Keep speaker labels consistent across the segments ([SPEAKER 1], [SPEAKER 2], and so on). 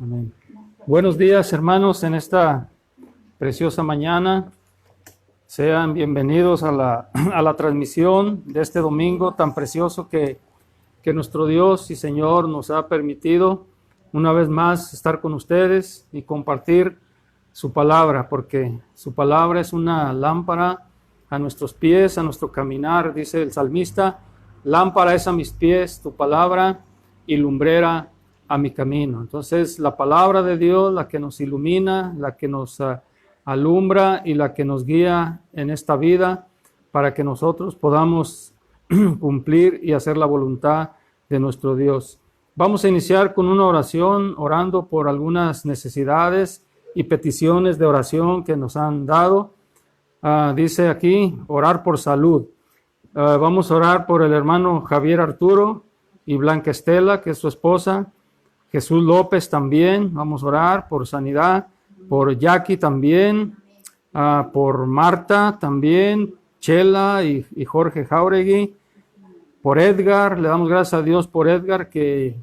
[SPEAKER 1] Amén. Buenos días, hermanos, en esta preciosa mañana. Sean bienvenidos a la transmisión de este domingo tan precioso que nuestro Dios y Señor nos ha permitido una vez más estar con ustedes y compartir su palabra, porque su palabra es una lámpara a nuestros pies, a nuestro caminar. Dice el salmista: lámpara es a mis pies tu palabra y lumbrera a mi camino. Entonces, la palabra de Dios, la que nos ilumina, la que nos alumbra y la que nos guía en esta vida para que nosotros podamos cumplir y hacer la voluntad de nuestro Dios. Vamos a iniciar con una oración, orando por algunas necesidades y peticiones de oración que nos han dado. Dice aquí, orar por salud. Vamos a orar por el hermano Javier Arturo y Blanca Estela, que es su esposa. Jesús López también, vamos a orar por sanidad, por Jackie también, por Marta también, Chela y Jorge Jauregui, por Edgar. Le damos gracias a Dios por Edgar, que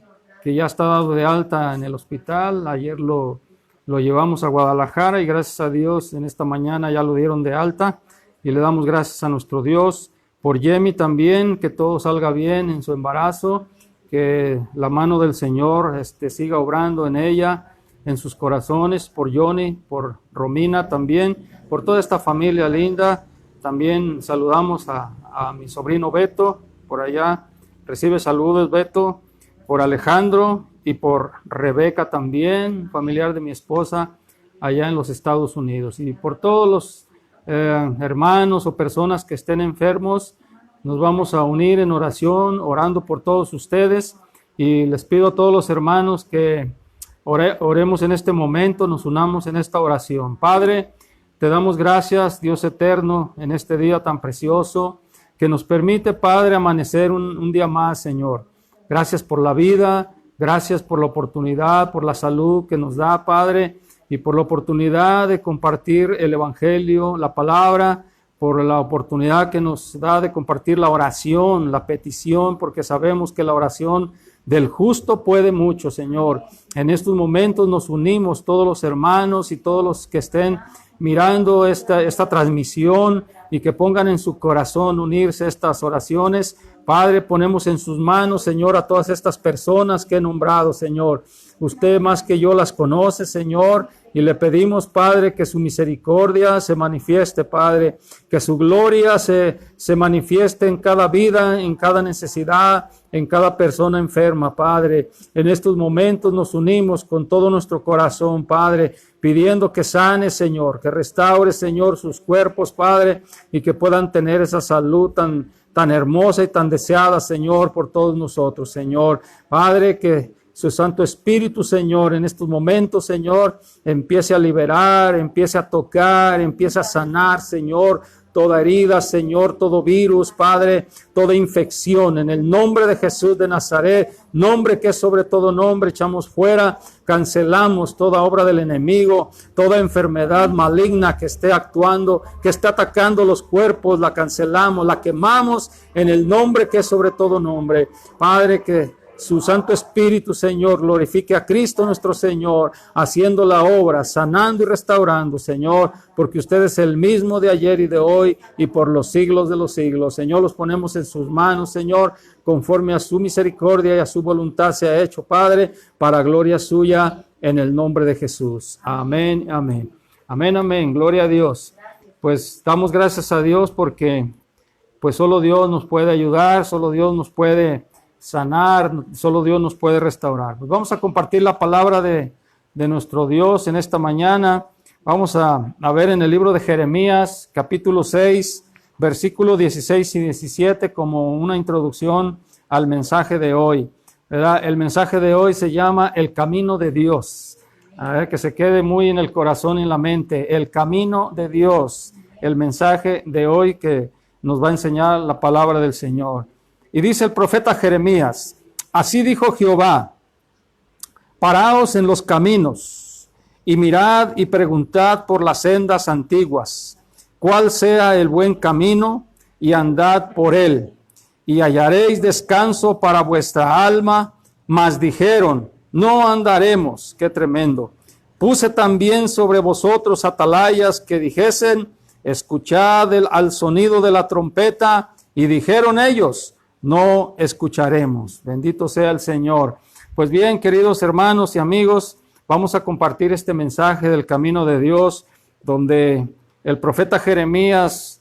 [SPEAKER 1] ya está dado de alta en el hospital. Ayer lo llevamos a Guadalajara y gracias a Dios en esta mañana ya lo dieron de alta y le damos gracias a nuestro Dios. Por Yemi también, que todo salga bien en su embarazo, que la mano del Señor siga obrando en ella, en sus corazones. Por Johnny, por Romina también, por toda esta familia linda. También saludamos a mi sobrino Beto, por allá, recibe saludos Beto, por Alejandro y por Rebeca también, familiar de mi esposa allá en los Estados Unidos. Y por todos los hermanos o personas que estén enfermos, nos vamos a unir en oración, orando por todos ustedes, y les pido a todos los hermanos que oremos en este momento, nos unamos en esta oración. Padre, te damos gracias, Dios eterno, en este día tan precioso que nos permite, Padre, amanecer un día más, Señor. Gracias por la vida, gracias por la oportunidad, por la salud que nos da, Padre, y por la oportunidad de compartir el Evangelio, la palabra, por la oportunidad que nos da de compartir la oración, la petición, porque sabemos que la oración del justo puede mucho, Señor. En estos momentos nos unimos todos los hermanos y todos los que estén mirando esta transmisión y que pongan en su corazón unirse a estas oraciones. Padre, ponemos en sus manos, Señor, a todas estas personas que he nombrado, Señor. Usted más que yo las conoce, Señor, y le pedimos, Padre, que su misericordia se manifieste, Padre, que su gloria se manifieste en cada vida, en cada necesidad, en cada persona enferma, Padre. En estos momentos nos unimos con todo nuestro corazón, Padre, pidiendo que sane, Señor, que restaure, Señor, sus cuerpos, Padre, y que puedan tener esa salud tan hermosa y tan deseada, Señor, por todos nosotros, Señor. Padre, que su Santo Espíritu, Señor, en estos momentos, Señor, empiece a liberar, empiece a tocar, empiece a sanar, Señor, toda herida, Señor, todo virus, Padre, toda infección, en el nombre de Jesús de Nazaret, nombre que es sobre todo nombre, echamos fuera, cancelamos toda obra del enemigo, toda enfermedad maligna que esté actuando, que esté atacando los cuerpos, la cancelamos, la quemamos en el nombre que es sobre todo nombre. Padre, que su Santo Espíritu, Señor, glorifique a Cristo nuestro Señor, haciendo la obra, sanando y restaurando, Señor, porque usted es el mismo de ayer y de hoy y por los siglos de los siglos. Señor, los ponemos en sus manos, Señor, conforme a su misericordia y a su voluntad se ha hecho, Padre, para gloria suya, en el nombre de Jesús. Amén, amén. Amén, amén. Gloria a Dios. Pues damos gracias a Dios porque pues solo Dios nos puede ayudar, solo Dios nos puede sanar, solo Dios nos puede restaurar. Pues vamos a compartir la palabra de nuestro Dios en esta mañana. Vamos a ver en el libro de Jeremías, capítulo 6, versículos 16 y 17, como una introducción al mensaje de hoy, ¿verdad? El mensaje de hoy se llama El Camino de Dios. A ver, que se quede muy en el corazón y en la mente. El Camino de Dios, el mensaje de hoy que nos va a enseñar la palabra del Señor. Y dice el profeta Jeremías: así dijo Jehová, paraos en los caminos y mirad y preguntad por las sendas antiguas, cuál sea el buen camino, y andad por él, y hallaréis descanso para vuestra alma. Mas dijeron: no andaremos. Qué tremendo. Puse también sobre vosotros atalayas que dijesen, escuchad al sonido de la trompeta, y dijeron ellos, no escucharemos. Bendito sea el Señor. Pues bien, queridos hermanos y amigos, vamos a compartir este mensaje del camino de Dios, donde el profeta Jeremías,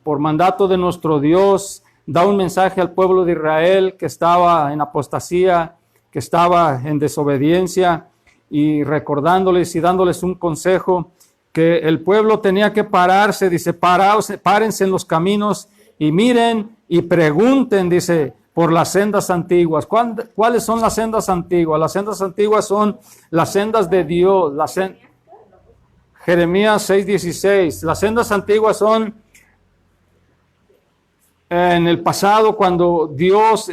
[SPEAKER 1] por mandato de nuestro Dios, da un mensaje al pueblo de Israel que estaba en apostasía, que estaba en desobediencia, y recordándoles y dándoles un consejo, que el pueblo tenía que pararse, dice, párense en los caminos y miren y pregunten, dice, por las sendas antiguas. ¿Cuáles son las sendas antiguas? Las sendas antiguas son las sendas de Dios. Jeremías 6:16. Las sendas antiguas son en el pasado, cuando Dios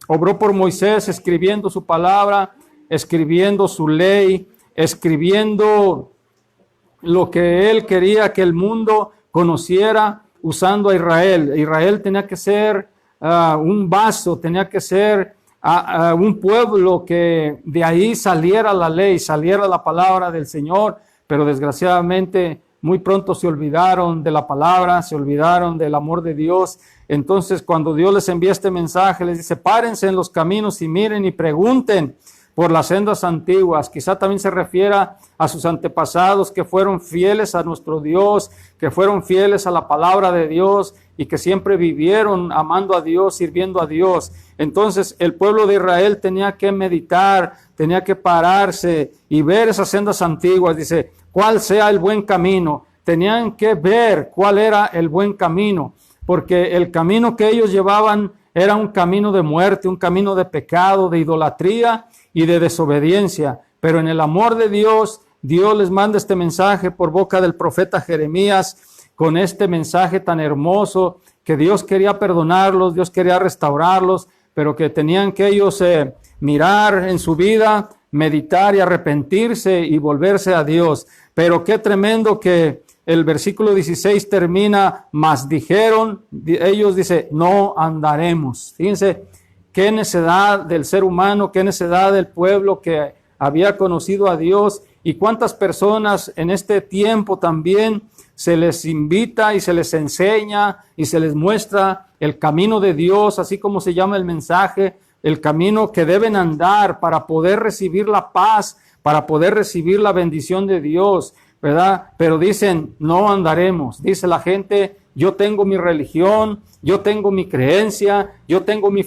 [SPEAKER 1] obró por Moisés, escribiendo su palabra, escribiendo su ley, escribiendo lo que él quería que el mundo conociera, usando a Israel. Israel tenía que ser un vaso, tenía que ser un pueblo que de ahí saliera la ley, saliera la palabra del Señor, pero desgraciadamente muy pronto se olvidaron de la palabra, se olvidaron del amor de Dios. Entonces, cuando Dios les envía este mensaje, les dice, párense en los caminos y miren y pregunten por las sendas antiguas. Quizá también se refiera a sus antepasados que fueron fieles a nuestro Dios, que fueron fieles a la palabra de Dios y que siempre vivieron amando a Dios, sirviendo a Dios. Entonces el pueblo de Israel tenía que meditar, tenía que pararse y ver esas sendas antiguas. Dice, ¿cuál sea el buen camino? Tenían que ver cuál era el buen camino, porque el camino que ellos llevaban era un camino de muerte, un camino de pecado, de idolatría y de desobediencia. Pero en el amor de Dios, Dios les manda este mensaje por boca del profeta Jeremías, con este mensaje tan hermoso, que Dios quería perdonarlos, Dios quería restaurarlos, pero que tenían que ellos mirar en su vida, meditar y arrepentirse y volverse a Dios. Pero qué tremendo que el versículo 16 termina, mas dijeron, ellos dice, no andaremos. Fíjense, qué necedad del ser humano, qué necedad del pueblo que había conocido a Dios, y cuántas personas en este tiempo también se les invita y se les enseña y se les muestra el camino de Dios, así como se llama el mensaje, el camino que deben andar para poder recibir la paz, para poder recibir la bendición de Dios, ¿verdad? Pero dicen, no andaremos. Dice la gente, yo tengo mi religión, yo tengo mi creencia, yo tengo mi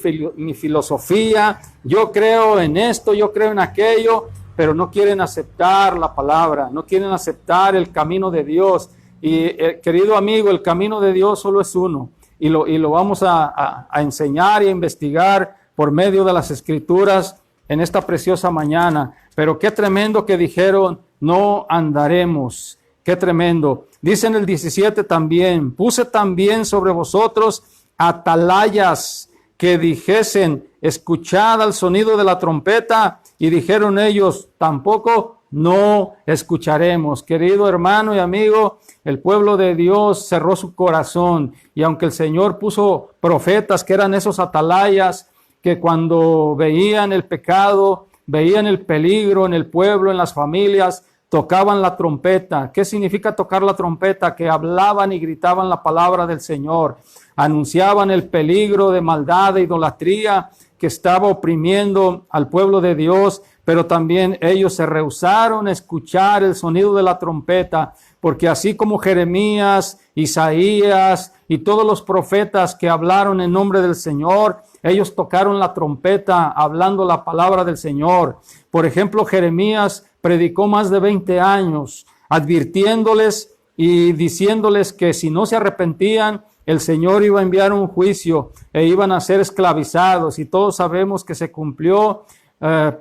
[SPEAKER 1] filosofía, yo creo en esto, yo creo en aquello, pero no quieren aceptar la palabra, no quieren aceptar el camino de Dios. Y querido amigo, el camino de Dios solo es uno, y lo vamos a enseñar y a investigar por medio de las Escrituras en esta preciosa mañana. Pero qué tremendo que dijeron, no andaremos. Qué tremendo. Dice en el 17 también, puse también sobre vosotros atalayas que dijesen, escuchad al sonido de la trompeta, y dijeron ellos, tampoco no escucharemos. Querido hermano y amigo, el pueblo de Dios cerró su corazón, y aunque el Señor puso profetas que eran esos atalayas, que cuando veían el pecado, veían el peligro en el pueblo, en las familias, tocaban la trompeta. ¿Qué significa tocar la trompeta? Que hablaban y gritaban la palabra del Señor, anunciaban el peligro de maldad, de idolatría que estaba oprimiendo al pueblo de Dios, pero también ellos se rehusaron a escuchar el sonido de la trompeta, porque así como Jeremías, Isaías y todos los profetas que hablaron en nombre del Señor, ellos tocaron la trompeta hablando la palabra del Señor. Por ejemplo, Jeremías predicó más de 20 años, advirtiéndoles y diciéndoles que si no se arrepentían, el Señor iba a enviar un juicio e iban a ser esclavizados. Y todos sabemos que se cumplió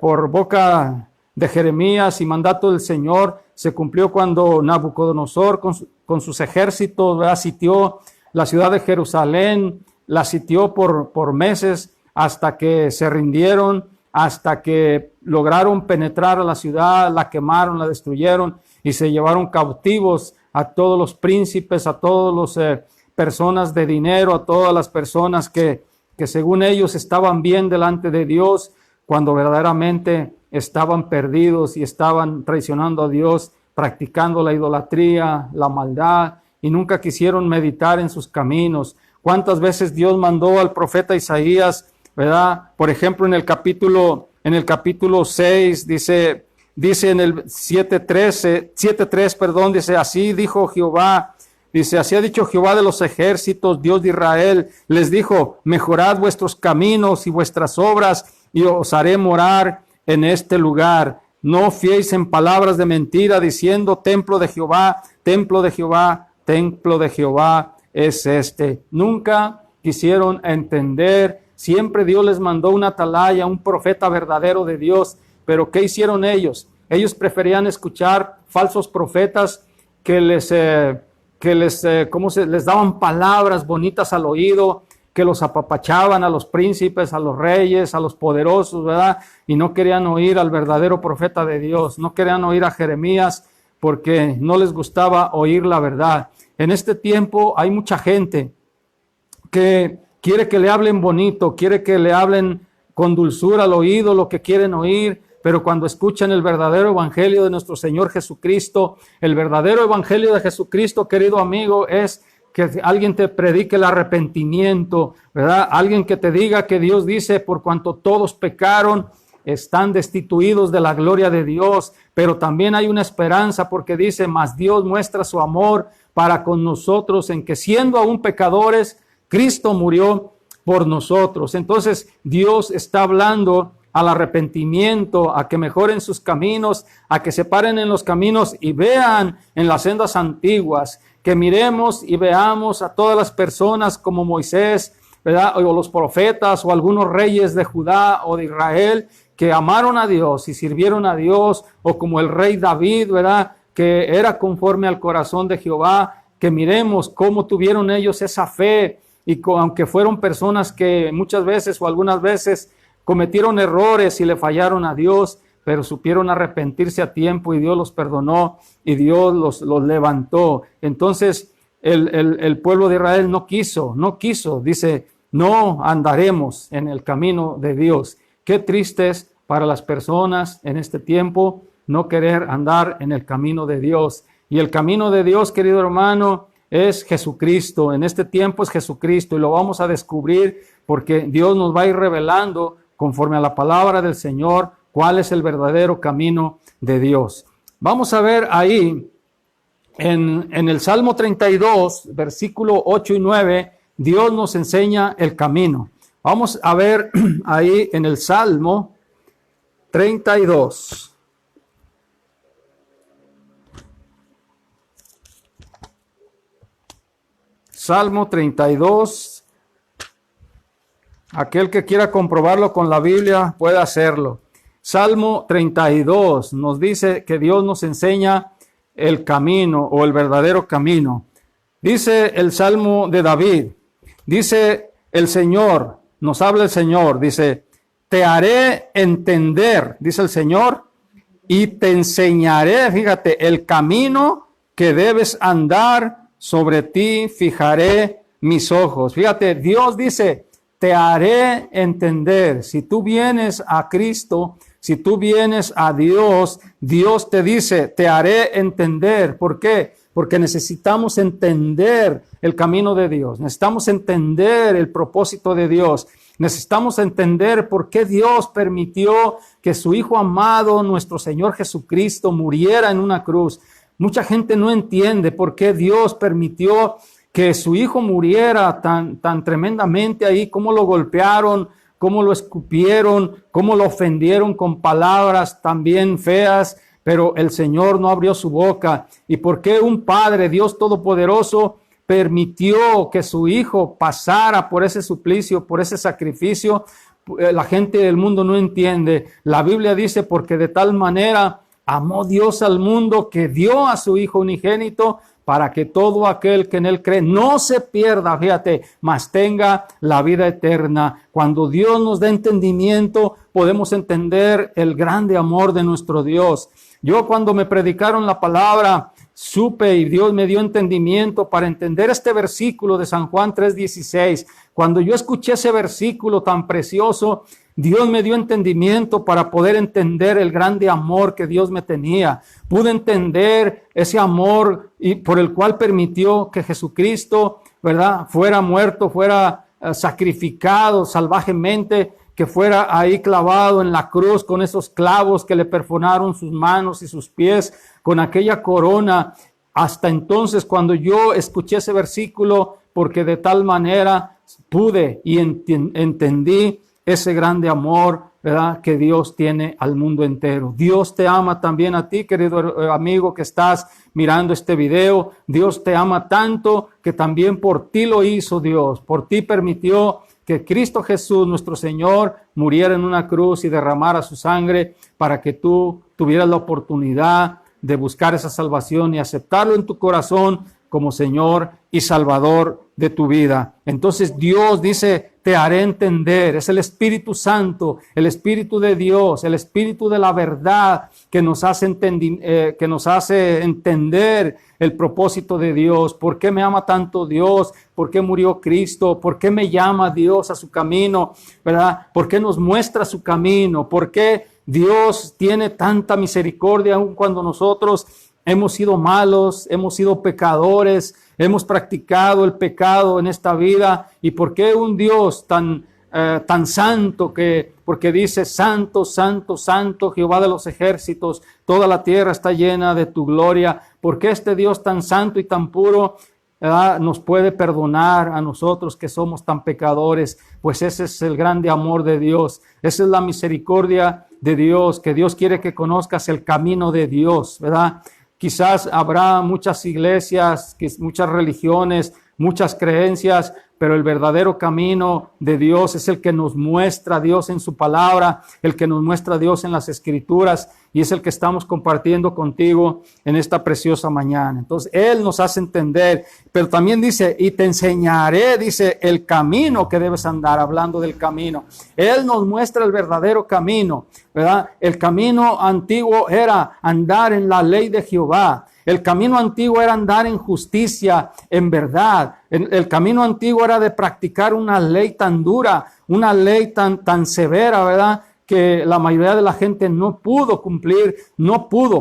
[SPEAKER 1] por boca de Jeremías y mandato del Señor. Se cumplió cuando Nabucodonosor con sus ejércitos sitió la ciudad de Jerusalén, la sitió por meses hasta que se rindieron, hasta que lograron penetrar a la ciudad, la quemaron, la destruyeron y se llevaron cautivos a todos los príncipes, a todos los personas de dinero, a todas las personas que según ellos estaban bien delante de Dios. cuando verdaderamente estaban perdidos y estaban traicionando a Dios, practicando la idolatría, la maldad, y nunca quisieron meditar en sus caminos. ¿Cuántas veces Dios mandó al profeta Isaías, verdad? Por ejemplo, en el capítulo 6, dice en el 7:3, perdón, dice, así dijo Jehová, dice, así ha dicho Jehová de los ejércitos, Dios de Israel, les dijo, mejorad vuestros caminos y vuestras obras, y os haré morar en este lugar. No fiéis en palabras de mentira, diciendo, templo de Jehová, templo de Jehová, templo de Jehová es este. Nunca quisieron entender. Siempre Dios les mandó un atalaya, un profeta verdadero de Dios. Pero ¿qué hicieron ellos? Ellos preferían escuchar falsos profetas que les daban palabras bonitas al oído, que los apapachaban a los príncipes, a los reyes, a los poderosos, ¿verdad? Y no querían oír al verdadero profeta de Dios, no querían oír a Jeremías porque no les gustaba oír la verdad. En este tiempo hay mucha gente que quiere que le hablen bonito, quiere que le hablen con dulzura al oído lo que quieren oír, pero cuando escuchan el verdadero evangelio de nuestro Señor Jesucristo, el verdadero evangelio de Jesucristo, querido amigo, es que alguien te predique el arrepentimiento, ¿verdad? Alguien que te diga que Dios dice, por cuanto todos pecaron, están destituidos de la gloria de Dios, pero también hay una esperanza porque dice, mas Dios muestra su amor para con nosotros en que siendo aún pecadores, Cristo murió por nosotros. Entonces Dios está hablando al arrepentimiento, a que mejoren sus caminos, a que se paren en los caminos y vean en las sendas antiguas, que miremos y veamos a todas las personas como Moisés, ¿verdad? O los profetas o algunos reyes de Judá o de Israel que amaron a Dios y sirvieron a Dios, o como el rey David, ¿verdad? Que era conforme al corazón de Jehová, que miremos cómo tuvieron ellos esa fe y aunque fueron personas que muchas veces o algunas veces cometieron errores y le fallaron a Dios, pero supieron arrepentirse a tiempo y Dios los perdonó y Dios los levantó. Entonces el pueblo de Israel no quiso, dice, no andaremos en el camino de Dios. Qué triste es para las personas en este tiempo no querer andar en el camino de Dios. Y el camino de Dios, querido hermano, es Jesucristo. En este tiempo es Jesucristo y lo vamos a descubrir porque Dios nos va a ir revelando conforme a la palabra del Señor cuál es el verdadero camino de Dios. Vamos a ver ahí en el Salmo 32, versículo 8 y 9, Dios nos enseña el camino. Vamos a ver ahí en el Salmo 32. Salmo 32. Aquel que quiera comprobarlo con la Biblia puede hacerlo. Salmo 32 nos dice que Dios nos enseña el camino o el verdadero camino. Dice el Salmo de David, dice el Señor, nos habla el Señor, dice, te haré entender, dice el Señor, y te enseñaré, fíjate, el camino que debes andar, sobre ti fijaré mis ojos. Fíjate, Dios dice, te haré entender. Si tú vienes a Cristo, si tú vienes a Dios, Dios te dice, te haré entender. ¿Por qué? Porque necesitamos entender el camino de Dios. Necesitamos entender el propósito de Dios. Necesitamos entender por qué Dios permitió que su Hijo amado, nuestro Señor Jesucristo, muriera en una cruz. Mucha gente no entiende por qué Dios permitió que su Hijo muriera tan tremendamente ahí, cómo lo golpearon, cómo lo escupieron, cómo lo ofendieron con palabras también feas, pero el Señor no abrió su boca. ¿Y por qué un Padre, Dios Todopoderoso, permitió que su Hijo pasara por ese suplicio, por ese sacrificio? La gente del mundo no entiende. La Biblia dice, porque de tal manera amó Dios al mundo que dio a su Hijo unigénito para que todo aquel que en él cree no se pierda, fíjate, mas tenga la vida eterna. Cuando Dios nos da entendimiento, podemos entender el grande amor de nuestro Dios. Yo cuando me predicaron la palabra, supe y Dios me dio entendimiento para entender este versículo de San Juan 3:16. Cuando yo escuché ese versículo tan precioso, Dios me dio entendimiento para poder entender el grande amor que Dios me tenía. Pude entender ese amor y por el cual permitió que Jesucristo, ¿verdad?, fuera muerto, fuera sacrificado salvajemente, que fuera ahí clavado en la cruz con esos clavos que le perforaron sus manos y sus pies, con aquella corona. Hasta entonces, cuando yo escuché ese versículo, porque de tal manera pude y entendí ese grande amor, ¿verdad?, que Dios tiene al mundo entero. Dios te ama también a ti, querido amigo que estás mirando este video. Dios te ama tanto que también por ti lo hizo Dios. Por ti permitió que Cristo Jesús, nuestro Señor, muriera en una cruz y derramara su sangre para que tú tuvieras la oportunidad de buscar esa salvación y aceptarlo en tu corazón como Señor y Salvador de tu vida. Entonces Dios dice, te haré entender. Es el Espíritu Santo, el Espíritu de Dios, el Espíritu de la verdad que nos hace entender el propósito de Dios. ¿Por qué me ama tanto Dios? ¿Por qué murió Cristo? ¿Por qué me llama Dios a su camino? ¿Verdad? ¿Por qué nos muestra su camino? ¿Por qué Dios tiene tanta misericordia aun cuando nosotros hemos sido malos, hemos sido pecadores, hemos practicado el pecado en esta vida? ¿Y por qué un Dios tan santo, porque dice santo, santo, santo, Jehová de los ejércitos, toda la tierra está llena de tu gloria? ¿Por qué este Dios tan santo y tan puro nos puede perdonar a nosotros que somos tan pecadores? Pues ese es el grande amor de Dios, esa es la misericordia de Dios, que Dios quiere que conozcas el camino de Dios, ¿verdad? Quizás habrá muchas iglesias, muchas religiones, muchas creencias, pero el verdadero camino de Dios es el que nos muestra Dios en su palabra, el que nos muestra Dios en las Escrituras, y es el que estamos compartiendo contigo en esta preciosa mañana. Entonces, Él nos hace entender, pero también dice, y te enseñaré, dice, el camino que debes andar, hablando del camino. Él nos muestra el verdadero camino, ¿verdad? El camino antiguo era andar en la ley de Jehová. El camino antiguo era andar en justicia, en verdad. El camino antiguo era de practicar una ley tan dura, una ley tan severa, ¿verdad?, que la mayoría de la gente no pudo cumplir,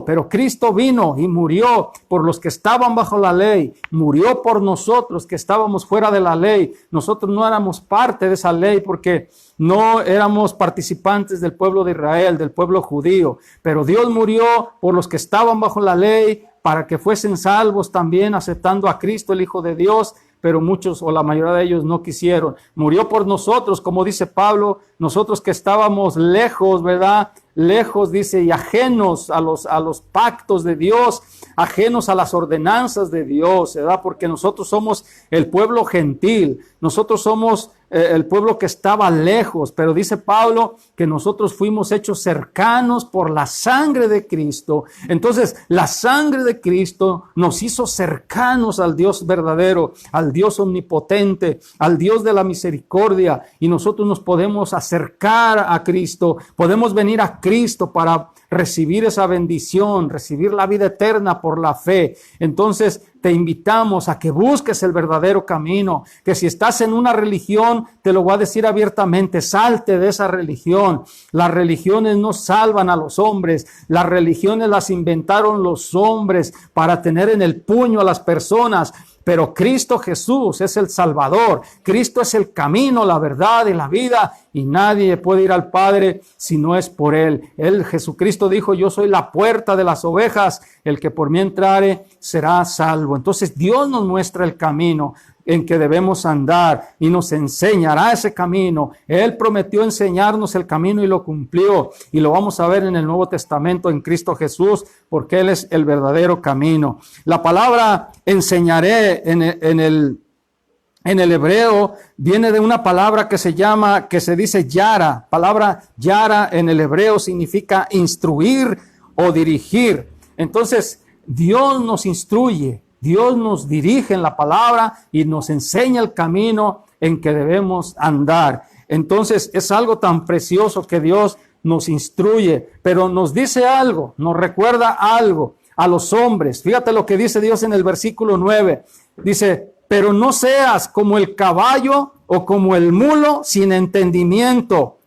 [SPEAKER 1] pero Cristo vino y murió por los que estaban bajo la ley, murió por nosotros que estábamos fuera de la ley. Nosotros no éramos parte de esa ley porque no éramos participantes del pueblo de Israel, del pueblo judío, pero Dios murió por los que estaban bajo la ley para que fuesen salvos también aceptando a Cristo, el Hijo de Dios, pero muchos o la mayoría de ellos no quisieron. Murió por nosotros, como dice Pablo, nosotros que estábamos lejos, ¿verdad? Lejos, dice, y ajenos a los pactos de Dios, ajenos a las ordenanzas de Dios, ¿verdad? Porque nosotros somos el pueblo gentil, nosotros somos el pueblo que estaba lejos, pero dice Pablo que nosotros fuimos hechos cercanos por la sangre de Cristo. Entonces, la sangre de Cristo nos hizo cercanos al Dios verdadero, al Dios omnipotente, al Dios de la misericordia, y nosotros nos podemos acercar a Cristo, podemos venir a Cristo para recibir esa bendición, recibir la vida eterna por la fe. Entonces, te invitamos a que busques el verdadero camino, que si estás en una religión, te lo voy a decir abiertamente, salte de esa religión. Las religiones no salvan a los hombres, las religiones las inventaron los hombres para tener en el puño a las personas. Pero Cristo Jesús es el Salvador, Cristo es el camino, la verdad y la vida, y nadie puede ir al Padre si no es por Él. Jesucristo dijo, yo soy la puerta de las ovejas, el que por mí entrare será salvo. Entonces Dios nos muestra el camino en que debemos andar y nos enseñará ese camino. Él prometió enseñarnos el camino y lo cumplió, y lo vamos a ver en el Nuevo Testamento en Cristo Jesús, porque Él es el verdadero camino. La palabra enseñaré en el hebreo viene de una palabra que se dice yara. Palabra yara en el hebreo significa instruir o dirigir. Entonces Dios nos instruye, Dios nos dirige en la palabra y nos enseña el camino en que debemos andar. Entonces es algo tan precioso que Dios nos instruye, pero nos dice algo, nos recuerda algo a los hombres. Fíjate lo que dice Dios en el versículo 9. Dice, pero no seas como el caballo o como el mulo sin entendimiento.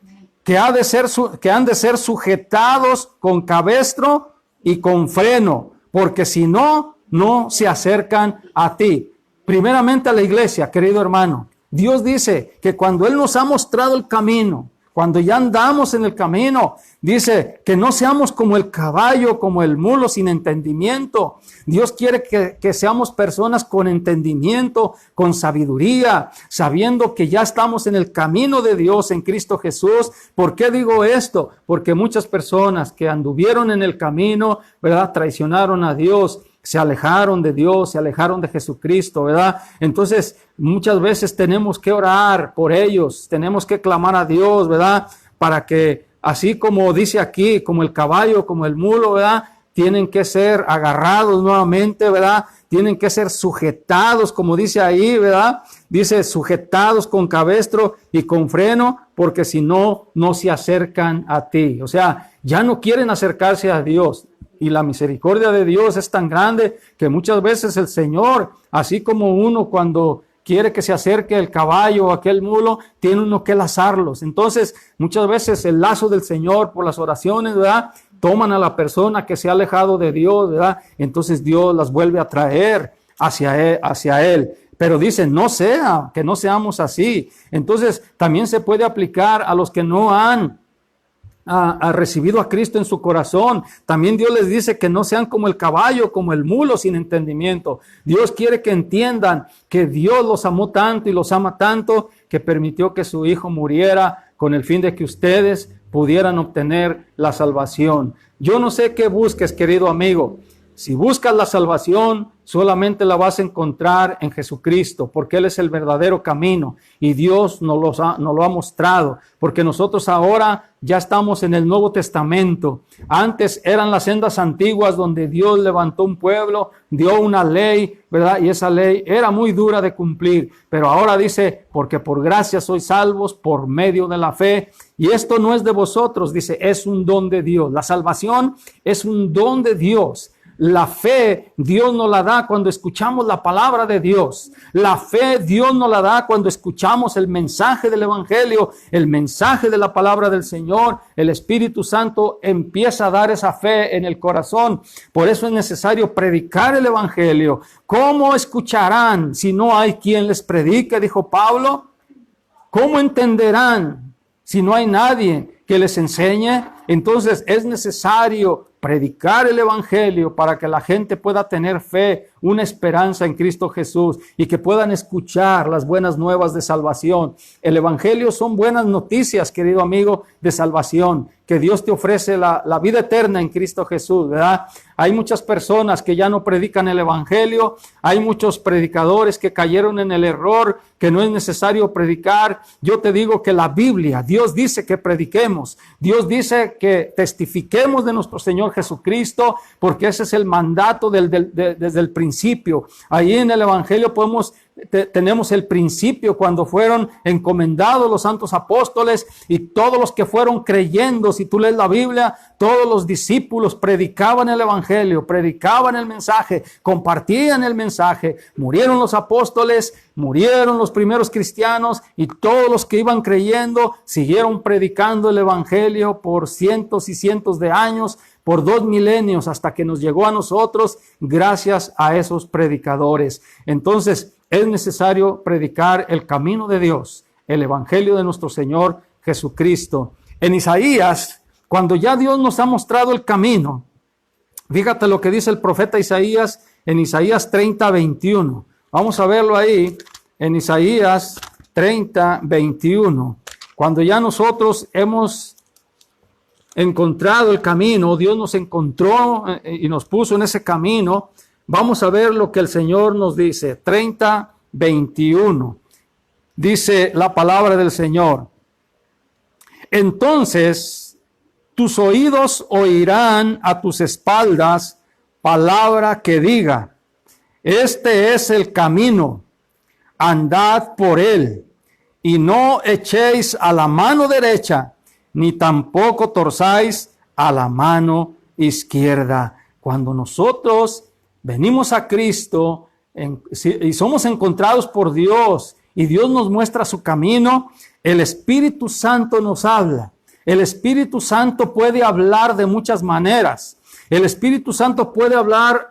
[SPEAKER 1] que han de ser sujetados con cabestro y con freno, porque si no, no se acercan a ti. Primeramente a la iglesia, querido hermano. Dios dice que cuando Él nos ha mostrado el camino, cuando ya andamos en el camino, dice que no seamos como el caballo, como el mulo sin entendimiento. Dios quiere que seamos personas con entendimiento, con sabiduría, sabiendo que ya estamos en el camino de Dios en Cristo Jesús. ¿Por qué digo esto? Porque muchas personas que anduvieron en el camino, ¿verdad?, traicionaron a Dios, se alejaron de Dios, se alejaron de Jesucristo, ¿verdad? Entonces, muchas veces tenemos que orar por ellos, tenemos que clamar a Dios, ¿verdad? Para que, así como dice aquí, como el caballo, como el mulo, ¿verdad?, tienen que ser agarrados nuevamente, ¿verdad? Tienen que ser sujetados, como dice ahí, ¿verdad? Dice sujetados con cabestro y con freno, porque si no, no se acercan a ti. O sea, ya no quieren acercarse a Dios. Y la misericordia de Dios es tan grande que muchas veces el Señor, así como uno cuando quiere que se acerque el caballo o aquel mulo, tiene uno que lazarlos. Entonces, muchas veces el lazo del Señor por las oraciones, ¿verdad?, toman a la persona que se ha alejado de Dios, ¿verdad? Entonces Dios las vuelve a traer hacia Él. Pero dice, que no seamos así. Entonces, también se puede aplicar a los que no han recibido a Cristo en su corazón. También Dios les dice que no sean como el caballo, como el mulo sin entendimiento. Dios quiere que entiendan que Dios los amó tanto y los ama tanto que permitió que su Hijo muriera con el fin de que ustedes pudieran obtener la salvación. Yo no sé qué busques, querido amigo. Si buscas la salvación, solamente la vas a encontrar en Jesucristo, porque Él es el verdadero camino y Dios nos lo ha mostrado, porque nosotros ahora ya estamos en el Nuevo Testamento. Antes eran las sendas antiguas donde Dios levantó un pueblo, dio una ley, ¿verdad? Y esa ley era muy dura de cumplir, pero ahora dice, porque por gracia sois salvos por medio de la fe, y esto no es de vosotros, dice, es un don de Dios. La salvación es un don de Dios. La fe Dios nos la da cuando escuchamos la palabra de Dios. La fe Dios nos la da cuando escuchamos el mensaje del Evangelio, el mensaje de la palabra del Señor. El Espíritu Santo empieza a dar esa fe en el corazón. Por eso es necesario predicar el Evangelio. ¿Cómo escucharán si no hay quien les predique?, dijo Pablo. ¿Cómo entenderán si no hay nadie que les enseñe? Entonces es necesario predicar el Evangelio para que la gente pueda tener fe, una esperanza en Cristo Jesús y que puedan escuchar las buenas nuevas de salvación. El Evangelio son buenas noticias, querido amigo, de salvación, que Dios te ofrece la vida eterna en Cristo Jesús, ¿verdad? Hay muchas personas que ya no predican el Evangelio, hay muchos predicadores que cayeron en el error, que no es necesario predicar. Yo te digo que la Biblia, Dios dice que prediquemos, Dios dice que testifiquemos de nuestro Señor Jesucristo, porque ese es el mandato desde el principio. Ahí en el Evangelio tenemos el principio cuando fueron encomendados los santos apóstoles y todos los que fueron creyendo. Si tú lees la Biblia, todos los discípulos predicaban el Evangelio, predicaban el mensaje, compartían el mensaje. Murieron los apóstoles, murieron los primeros cristianos y todos los que iban creyendo siguieron predicando el Evangelio por cientos y cientos de años, por 2 milenios, hasta que nos llegó a nosotros gracias a esos predicadores. Entonces, es necesario predicar el camino de Dios, el Evangelio de nuestro Señor Jesucristo. En Isaías, cuando ya Dios nos ha mostrado el camino, fíjate lo que dice el profeta Isaías en Isaías 30:21. Vamos a verlo ahí en Isaías 30:21. Cuando ya nosotros hemos encontrado el camino, Dios nos encontró y nos puso en ese camino. Vamos a ver lo que el Señor nos dice. 30:21. Dice la palabra del Señor. Entonces tus oídos oirán a tus espaldas palabra que diga: este es el camino, andad por él, y no echéis a la mano derecha, ni tampoco torzáis a la mano izquierda. Cuando nosotros venimos a Cristo y somos encontrados por Dios y Dios nos muestra su camino, el Espíritu Santo nos habla. El Espíritu Santo puede hablar de muchas maneras. El Espíritu Santo puede hablar,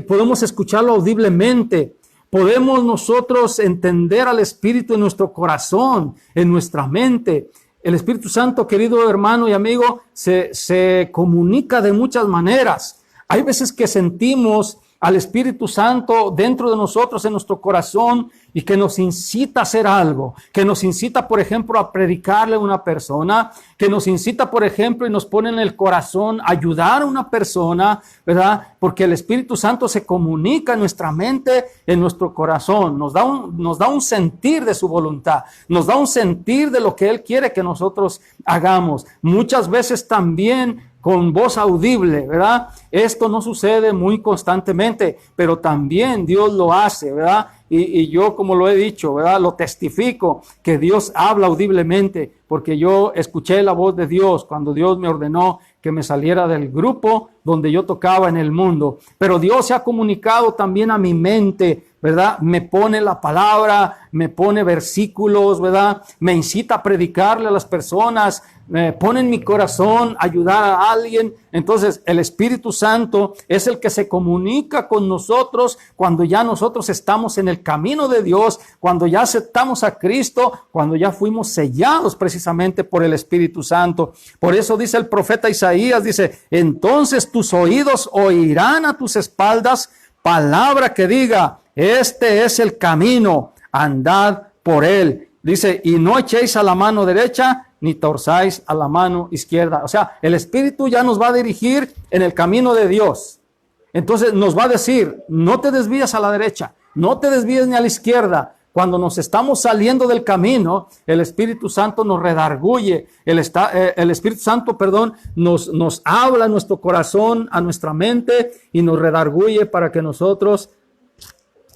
[SPEAKER 1] podemos escucharlo audiblemente. Podemos nosotros entender al Espíritu en nuestro corazón, en nuestra mente. El Espíritu Santo, querido hermano y amigo, se comunica de muchas maneras. Hay veces que sentimos al Espíritu Santo dentro de nosotros, en nuestro corazón, y que nos incita a hacer algo, que nos incita, por ejemplo, a predicarle a una persona, que nos incita, por ejemplo, y nos pone en el corazón a ayudar a una persona, ¿verdad? Porque el Espíritu Santo se comunica en nuestra mente, en nuestro corazón, nos da un sentir de su voluntad, nos da un sentir de lo que Él quiere que nosotros hagamos. Muchas veces también con voz audible, ¿verdad? Esto no sucede muy constantemente, pero también Dios lo hace, ¿verdad? Y yo, como lo he dicho, ¿verdad? Lo testifico, que Dios habla audiblemente, porque yo escuché la voz de Dios cuando Dios me ordenó que me saliera del grupo donde yo tocaba en el mundo. Pero Dios se ha comunicado también a mi mente, ¿verdad? Me pone la palabra, me pone versículos, ¿verdad? Me incita a predicarle a las personas, me pone en mi corazón ayudar a alguien. Entonces, el Espíritu Santo es el que se comunica con nosotros cuando ya nosotros estamos en el camino de Dios, cuando ya aceptamos a Cristo, cuando ya fuimos sellados precisamente por el Espíritu Santo. Por eso dice el profeta Isaías, dice, entonces tus oídos oirán a tus espaldas palabra que diga, este es el camino, andad por él. Dice, y no echéis a la mano derecha, ni torzáis a la mano izquierda. O sea, el Espíritu ya nos va a dirigir en el camino de Dios. Entonces nos va a decir, no te desvíes a la derecha, no te desvíes ni a la izquierda. Cuando nos estamos saliendo del camino, el Espíritu Santo nos redarguye, el Espíritu Santo, nos habla a nuestro corazón, a nuestra mente y nos redarguye para que nosotros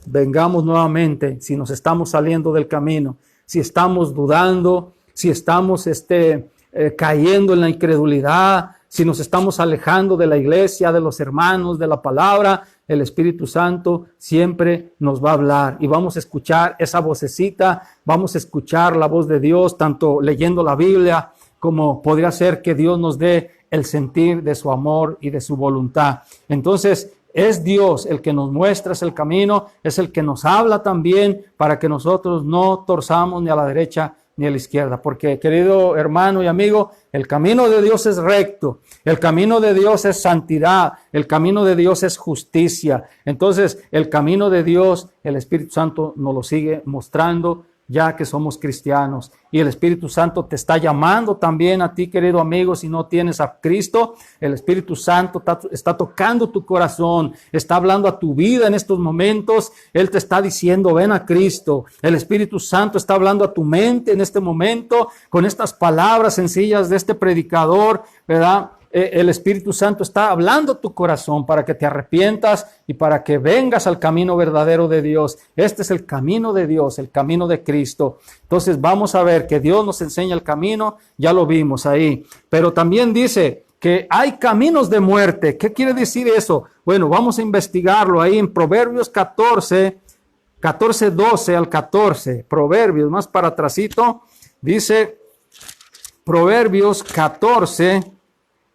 [SPEAKER 1] vengamos nuevamente si nos estamos saliendo del camino, si estamos dudando, si estamos cayendo en la incredulidad, si nos estamos alejando de la iglesia, de los hermanos, de la palabra. El Espíritu Santo siempre nos va a hablar y vamos a escuchar esa vocecita, vamos a escuchar la voz de Dios, tanto leyendo la Biblia como podría ser que Dios nos dé el sentir de su amor y de su voluntad. Entonces, es Dios el que nos muestra ese camino, es el que nos habla también para que nosotros no torzamos ni a la derecha ni a la izquierda, porque, querido hermano y amigo, el camino de Dios es recto, el camino de Dios es santidad, el camino de Dios es justicia. Entonces, el camino de Dios, el Espíritu Santo nos lo sigue mostrando, ya que somos cristianos. Y el Espíritu Santo te está llamando también a ti, querido amigo, si no tienes a Cristo. El Espíritu Santo está tocando tu corazón, está hablando a tu vida en estos momentos. Él te está diciendo, ven a Cristo. El Espíritu Santo está hablando a tu mente en este momento, con estas palabras sencillas de este predicador, ¿verdad? El Espíritu Santo está hablando a tu corazón para que te arrepientas y para que vengas al camino verdadero de Dios. Este es el camino de Dios, el camino de Cristo. Entonces vamos a ver que Dios nos enseña el camino, ya lo vimos ahí. Pero también dice que hay caminos de muerte. ¿Qué quiere decir eso? Bueno, vamos a investigarlo ahí en Proverbios 14, 12 al 14. Proverbios, más para atrásito, dice Proverbios 14,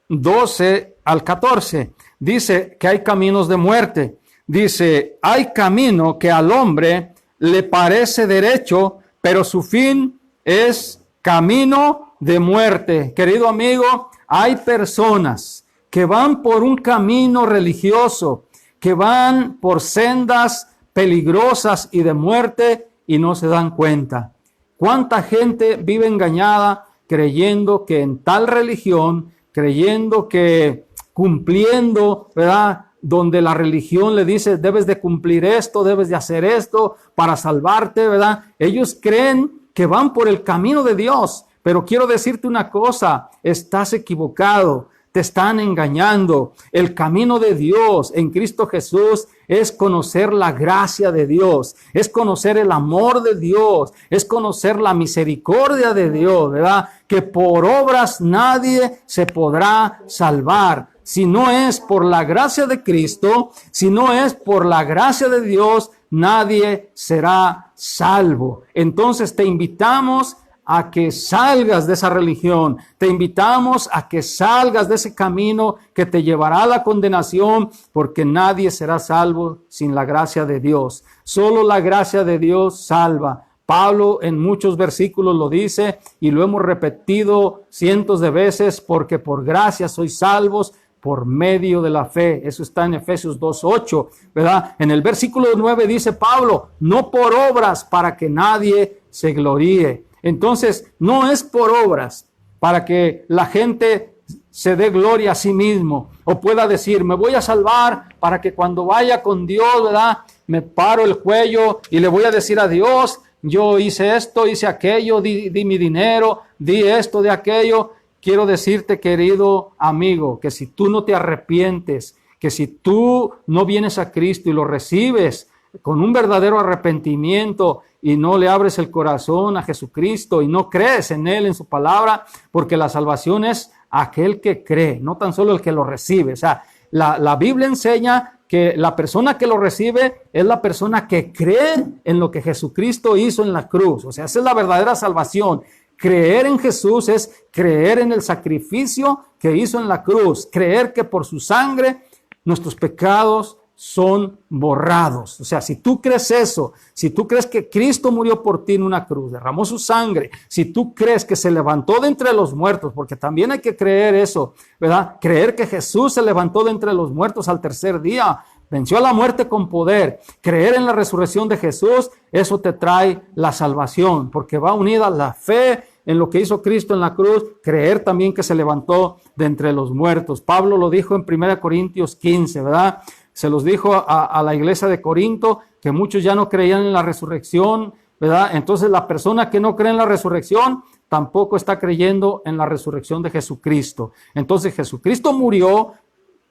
[SPEAKER 1] 12 al 14, dice que hay caminos de muerte. Dice, hay camino que al hombre le parece derecho, pero su fin es camino de muerte. Querido amigo, hay personas que van por un camino religioso, que van por sendas peligrosas y de muerte y no se dan cuenta. ¿Cuánta gente vive engañada creyendo que en tal religión, creyendo que cumpliendo, ¿verdad? Donde la religión le dice, debes de cumplir esto, debes de hacer esto para salvarte, ¿verdad? Ellos creen que van por el camino de Dios, pero quiero decirte una cosa, estás equivocado. Te están engañando. El camino de Dios en Cristo Jesús es conocer la gracia de Dios, es conocer el amor de Dios, es conocer la misericordia de Dios, ¿verdad? Que por obras nadie se podrá salvar. Si no es por la gracia de Cristo, si no es por la gracia de Dios, nadie será salvo. Entonces te invitamos a que salgas de esa religión. Te invitamos a que salgas de ese camino que te llevará a la condenación, porque nadie será salvo sin la gracia de Dios. Solo la gracia de Dios salva. Pablo en muchos versículos lo dice y lo hemos repetido cientos de veces, porque por gracia sois salvos por medio de la fe. Eso está en Efesios 2:8, ¿verdad? En el versículo 9 dice Pablo, no por obras para que nadie se gloríe. Entonces, no es por obras para que la gente se dé gloria a sí mismo o pueda decir, me voy a salvar para que cuando vaya con Dios, ¿verdad? Me paro el cuello y le voy a decir a Dios, yo hice esto, hice aquello, di mi dinero, di esto, de aquello. Quiero decirte, querido amigo, que si tú no te arrepientes, que si tú no vienes a Cristo y lo recibes con un verdadero arrepentimiento y no le abres el corazón a Jesucristo y no crees en Él, en su palabra, porque la salvación es aquel que cree, no tan solo el que lo recibe. O sea, la Biblia enseña que la persona que lo recibe es la persona que cree en lo que Jesucristo hizo en la cruz. O sea, esa es la verdadera salvación. Creer en Jesús es creer en el sacrificio que hizo en la cruz, creer que por su sangre nuestros pecados son borrados. O sea, si tú crees eso, si tú crees que Cristo murió por ti en una cruz, derramó su sangre, si tú crees que se levantó de entre los muertos, porque también hay que creer eso, ¿verdad? Creer que Jesús se levantó de entre los muertos al tercer día, venció a la muerte con poder. Creer en la resurrección de Jesús, eso te trae la salvación, porque va unida la fe en lo que hizo Cristo en la cruz, creer también que se levantó de entre los muertos. Pablo lo dijo en 1 Corintios 15, ¿verdad? Se los dijo a la iglesia de Corinto, que muchos ya no creían en la resurrección, ¿verdad? Entonces la persona que no cree en la resurrección tampoco está creyendo en la resurrección de Jesucristo. Entonces Jesucristo murió,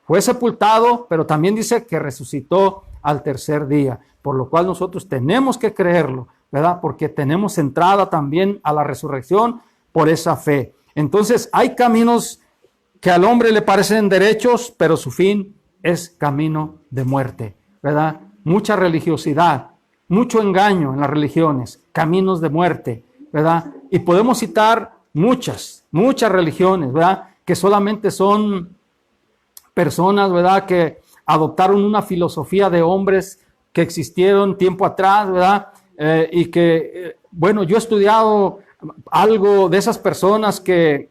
[SPEAKER 1] fue sepultado, pero también dice que resucitó al tercer día, por lo cual nosotros tenemos que creerlo, ¿verdad? Porque tenemos entrada también a la resurrección por esa fe. Entonces hay caminos que al hombre le parecen derechos, pero su fin es camino de muerte, ¿verdad? Mucha religiosidad, mucho engaño en las religiones, caminos de muerte, ¿verdad? Y podemos citar muchas religiones, ¿verdad? Que solamente son personas, ¿verdad? Que adoptaron una filosofía de hombres que existieron tiempo atrás, ¿verdad? Y que, bueno, yo he estudiado algo de esas personas que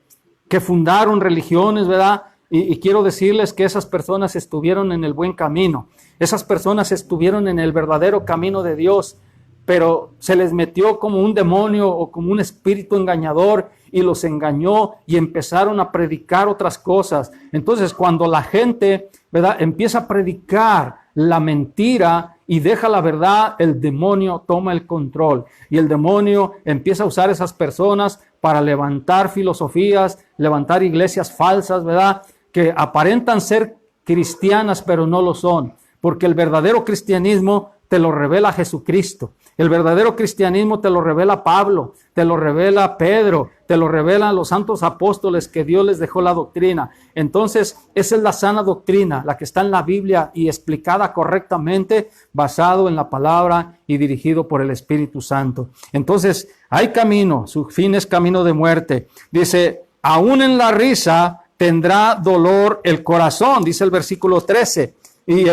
[SPEAKER 1] fundaron religiones, ¿verdad? Y quiero decirles que esas personas estuvieron en el buen camino. Esas personas estuvieron en el verdadero camino de Dios, pero se les metió como un demonio o como un espíritu engañador y los engañó y empezaron a predicar otras cosas. Entonces, cuando la gente, ¿verdad?, empieza a predicar la mentira y deja la verdad, el demonio toma el control y el demonio empieza a usar esas personas para levantar filosofías, levantar iglesias falsas, ¿verdad?, que aparentan ser cristianas, pero no lo son, porque el verdadero cristianismo te lo revela Jesucristo. El verdadero cristianismo te lo revela Pablo, te lo revela Pedro, te lo revelan los santos apóstoles que Dios les dejó la doctrina. Entonces, esa es la sana doctrina, la que está en la Biblia y explicada correctamente, basado en la palabra y dirigido por el Espíritu Santo. Entonces, hay camino, su fin es camino de muerte. Dice, aún en la risa tendrá dolor el corazón, dice el versículo 13. Y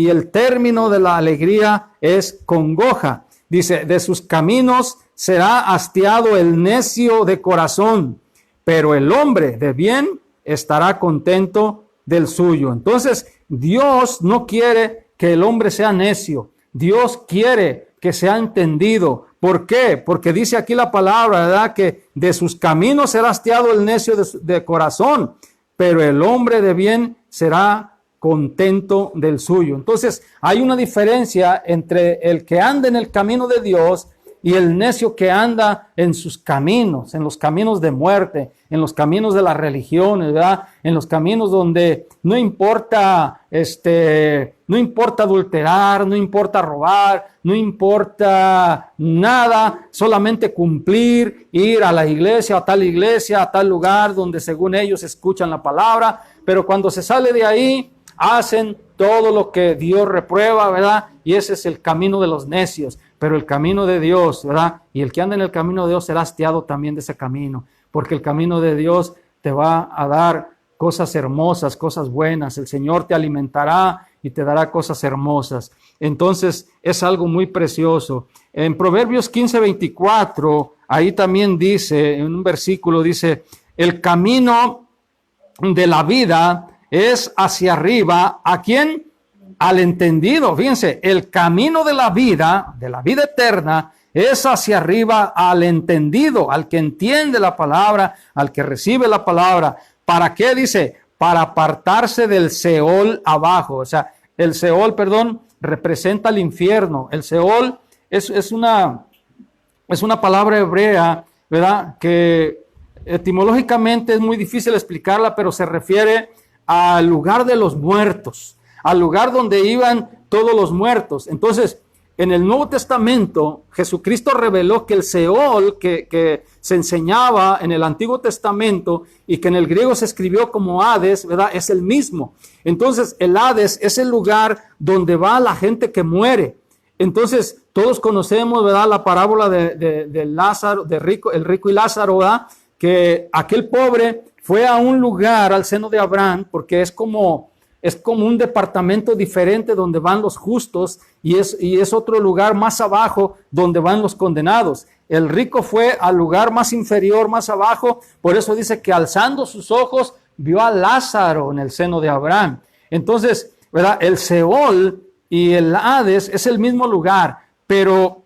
[SPEAKER 1] el término de la alegría es congoja. Dice, de sus caminos será hastiado el necio de corazón, pero el hombre de bien estará contento del suyo. Entonces, Dios no quiere que el hombre sea necio. Dios quiere que sea entendido. ¿Por qué? Porque dice aquí la palabra, ¿verdad?, que de sus caminos será hastiado el necio de corazón, pero el hombre de bien será contento del suyo. Entonces, hay una diferencia entre el que anda en el camino de Dios y el necio que anda en sus caminos, en los caminos de muerte, en los caminos de las religiones, ¿verdad? En los caminos donde no importa adulterar, no importa robar, no importa nada, solamente cumplir, ir a la iglesia, a tal lugar donde según ellos escuchan la palabra, pero cuando se sale de ahí, hacen todo lo que Dios reprueba, ¿verdad? Y ese es el camino de los necios. pero el camino de Dios, ¿verdad? Y el que anda en el camino de Dios será hastiado también de ese camino, porque el camino de Dios te va a dar cosas hermosas, cosas buenas. El Señor te alimentará y te dará cosas hermosas. Entonces es algo muy precioso. En Proverbios 15:24, ahí también dice, en un versículo dice, el camino de la vida es hacia arriba. ¿A quién? Al entendido. Fíjense, el camino de la vida eterna, es hacia arriba al entendido, al que entiende la palabra, al que recibe la palabra. ¿Para qué? Dice, para apartarse del Seol abajo. O sea, el Seol, representa el infierno. El Seol es una palabra hebrea, ¿verdad? Que etimológicamente es muy difícil explicarla, pero se refiere al lugar de los muertos, al lugar donde iban todos los muertos. Entonces, en el Nuevo Testamento, Jesucristo reveló que el Seol que se enseñaba en el Antiguo Testamento y que en el griego se escribió como Hades, ¿verdad? Es el mismo. Entonces, el Hades es el lugar donde va la gente que muere. Entonces, todos conocemos, ¿verdad?, la parábola de Lázaro, el rico y Lázaro, ¿verdad?, que aquel pobre fue a un lugar al seno de Abraham, porque es como un departamento diferente donde van los justos y es otro lugar más abajo donde van los condenados. El rico fue al lugar más inferior, más abajo, por eso dice que alzando sus ojos vio a Lázaro en el seno de Abraham. Entonces, ¿verdad?, el Seol y el Hades es el mismo lugar, pero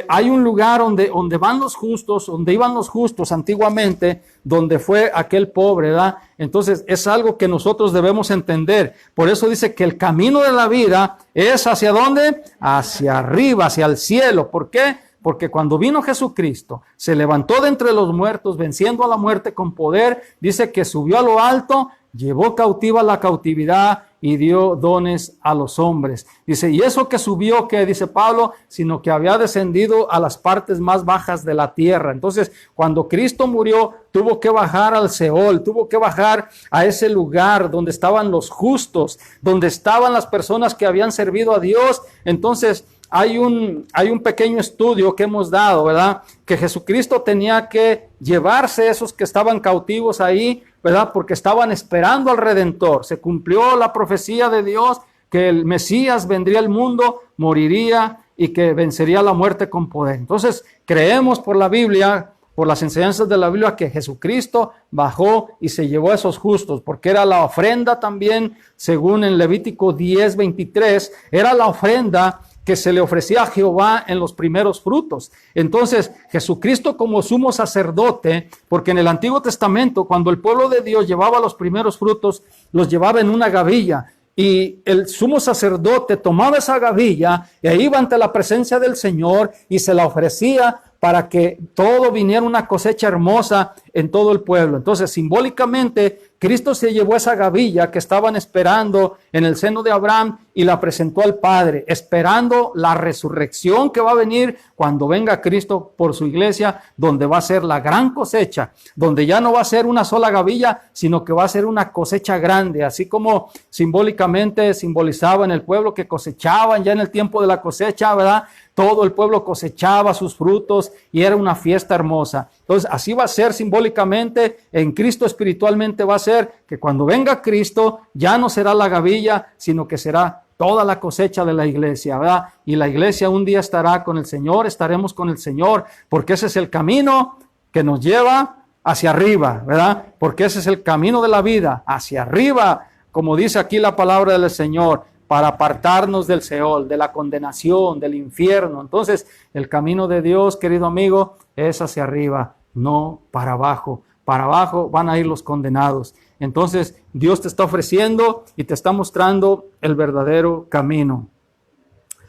[SPEAKER 1] hay un lugar donde van los justos, donde iban los justos antiguamente, donde fue aquel pobre, ¿verdad? Entonces es algo que nosotros debemos entender. Por eso dice que el camino de la vida es ¿hacia dónde? Hacia arriba, hacia el cielo. ¿Por qué? Porque cuando vino Jesucristo, se levantó de entre los muertos, venciendo a la muerte con poder. Dice que subió a lo alto, llevó cautiva la cautividad y dio dones a los hombres. Dice, y eso que subió, que dice Pablo, sino que había descendido a las partes más bajas de la tierra. Entonces, cuando Cristo murió, tuvo que bajar al Seol, tuvo que bajar a ese lugar donde estaban los justos, donde estaban las personas que habían servido a Dios. Entonces, hay un pequeño estudio que hemos dado, ¿verdad? Que Jesucristo tenía que llevarse esos que estaban cautivos ahí, ¿verdad? Porque estaban esperando al Redentor. Se cumplió la profecía de Dios que el Mesías vendría al mundo, moriría y que vencería la muerte con poder. Entonces, creemos por la Biblia, por las enseñanzas de la Biblia, que Jesucristo bajó y se llevó a esos justos, porque era la ofrenda también, según en Levítico 10:23, era la ofrenda que se le ofrecía a Jehová en los primeros frutos. Entonces, Jesucristo como sumo sacerdote, porque en el Antiguo Testamento, cuando el pueblo de Dios llevaba los primeros frutos, los llevaba en una gavilla, y el sumo sacerdote tomaba esa gavilla e iba ante la presencia del Señor y se la ofrecía para que todo viniera una cosecha hermosa en todo el pueblo. Entonces, simbólicamente, Cristo se llevó esa gavilla que estaban esperando en el seno de Abraham y la presentó al Padre, esperando la resurrección que va a venir cuando venga Cristo por su iglesia, donde va a ser la gran cosecha, donde ya no va a ser una sola gavilla, sino que va a ser una cosecha grande, así como simbólicamente simbolizaba en el pueblo que cosechaban ya en el tiempo de la cosecha, ¿verdad? Todo el pueblo cosechaba sus frutos y era una fiesta hermosa. Entonces, así va a ser simbólicamente, en Cristo espiritualmente va a ser que cuando venga Cristo ya no será la gavilla, sino que será toda la cosecha de la iglesia, ¿verdad? Y la iglesia un día estará con el Señor, estaremos con el Señor, porque ese es el camino que nos lleva hacia arriba, ¿verdad? Porque ese es el camino de la vida, hacia arriba, como dice aquí la palabra del Señor, para apartarnos del Seol, de la condenación, del infierno. Entonces, el camino de Dios, querido amigo, es hacia arriba, no para abajo. Para abajo van a ir los condenados. Entonces, Dios te está ofreciendo y te está mostrando el verdadero camino.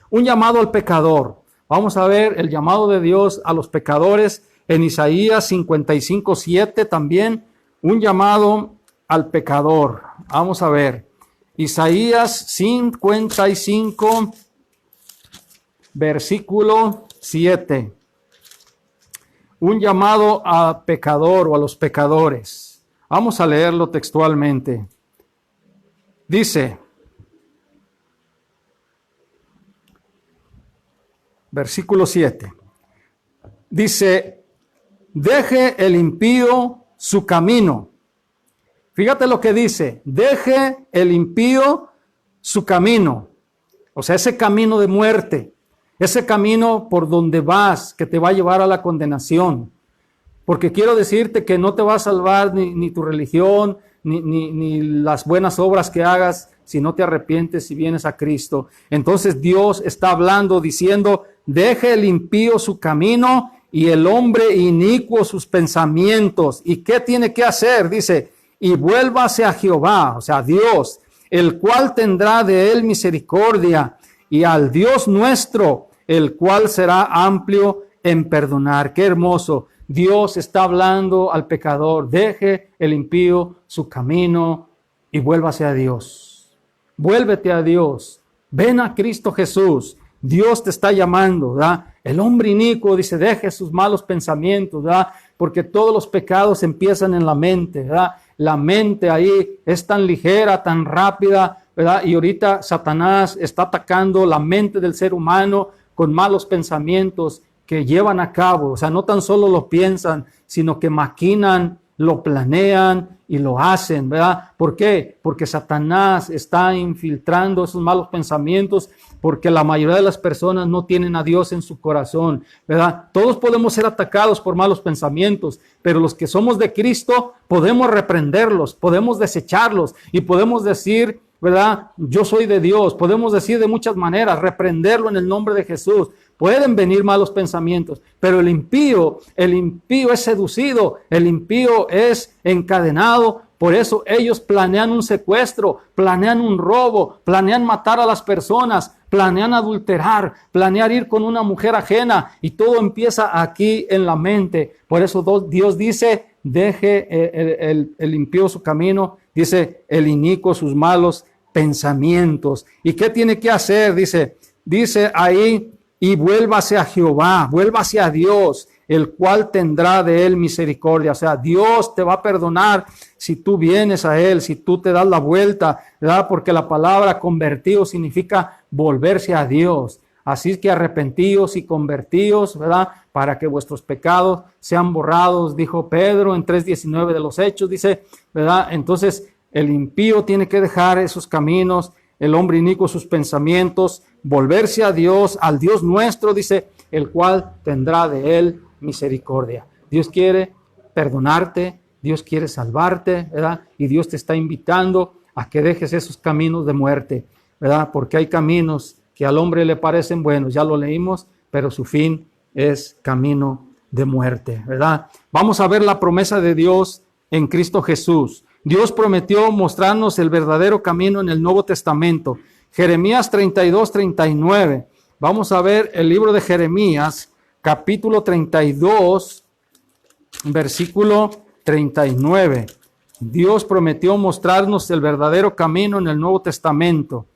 [SPEAKER 1] Un llamado al pecador. Vamos a ver el llamado de Dios a los pecadores en Isaías 55:7 también. Un llamado al pecador. Vamos a ver. Isaías 55, versículo 7. Un llamado a pecador o a los pecadores. Vamos a leerlo textualmente. Dice, versículo 7. Dice, deje el impío su camino. Fíjate lo que dice, deje el impío su camino. O sea, ese camino de muerte, ese camino por donde vas, que te va a llevar a la condenación. Porque quiero decirte que no te va a salvar ni tu religión, ni las buenas obras que hagas, si no te arrepientes y vienes a Cristo. Entonces Dios está hablando, diciendo, deje el impío su camino y el hombre inicuo sus pensamientos. ¿Y qué tiene que hacer? Dice, y vuélvase a Jehová, o sea, Dios, el cual tendrá de él misericordia, y al Dios nuestro, el cual será amplio en perdonar. Qué hermoso. Dios está hablando al pecador, deje el impío su camino y vuélvase a Dios. Vuélvete a Dios. Ven a Cristo Jesús. Dios te está llamando, ¿verdad? El hombre inicuo dice, deje sus malos pensamientos, ¿verdad? Porque todos los pecados empiezan en la mente, ¿verdad? La mente ahí es tan ligera, tan rápida, ¿verdad? Y ahorita Satanás está atacando la mente del ser humano con malos pensamientos que llevan a cabo. O sea, no tan solo lo piensan, sino que maquinan, lo planean y lo hacen, ¿verdad? ¿Por qué? Porque Satanás está infiltrando esos malos pensamientos, porque la mayoría de las personas no tienen a Dios en su corazón, ¿verdad? Todos podemos ser atacados por malos pensamientos, pero los que somos de Cristo podemos reprenderlos, podemos desecharlos y podemos decir, ¿verdad? Yo soy de Dios. Podemos decir de muchas maneras, reprenderlo en el nombre de Jesús. Pueden venir malos pensamientos, pero el impío es seducido, el impío es encadenado. Por eso ellos planean un secuestro, planean un robo, planean matar a las personas, planean adulterar, planean ir con una mujer ajena, y todo empieza aquí en la mente. Por eso Dios dice, deje el impío su camino, dice el inicuo sus malos pensamientos. ¿Y qué tiene que hacer? Dice ahí, y vuélvase a Jehová, vuélvase a Dios, el cual tendrá de él misericordia. O sea, Dios te va a perdonar si tú vienes a él, si tú te das la vuelta, ¿verdad? Porque la palabra convertido significa volverse a Dios. Así que arrepentíos y convertíos, ¿verdad? Para que vuestros pecados sean borrados, dijo Pedro en 3:19 de los Hechos, dice, ¿verdad? Entonces, el impío tiene que dejar esos caminos, el hombre inicuo sus pensamientos, volverse a Dios, al Dios nuestro, dice, el cual tendrá de él misericordia. Dios quiere perdonarte, Dios quiere salvarte, ¿verdad? Y Dios te está invitando a que dejes esos caminos de muerte, ¿verdad? Porque hay caminos que al hombre le parecen buenos, ya lo leímos, pero su fin es camino de muerte, ¿verdad? Vamos a ver la promesa de Dios en Cristo Jesús. Dios prometió mostrarnos el verdadero camino en el Nuevo Testamento. Jeremías 32:39. Vamos a ver el libro de Jeremías, capítulo 32, versículo 39. Dios prometió mostrarnos el verdadero camino en el Nuevo Testamento.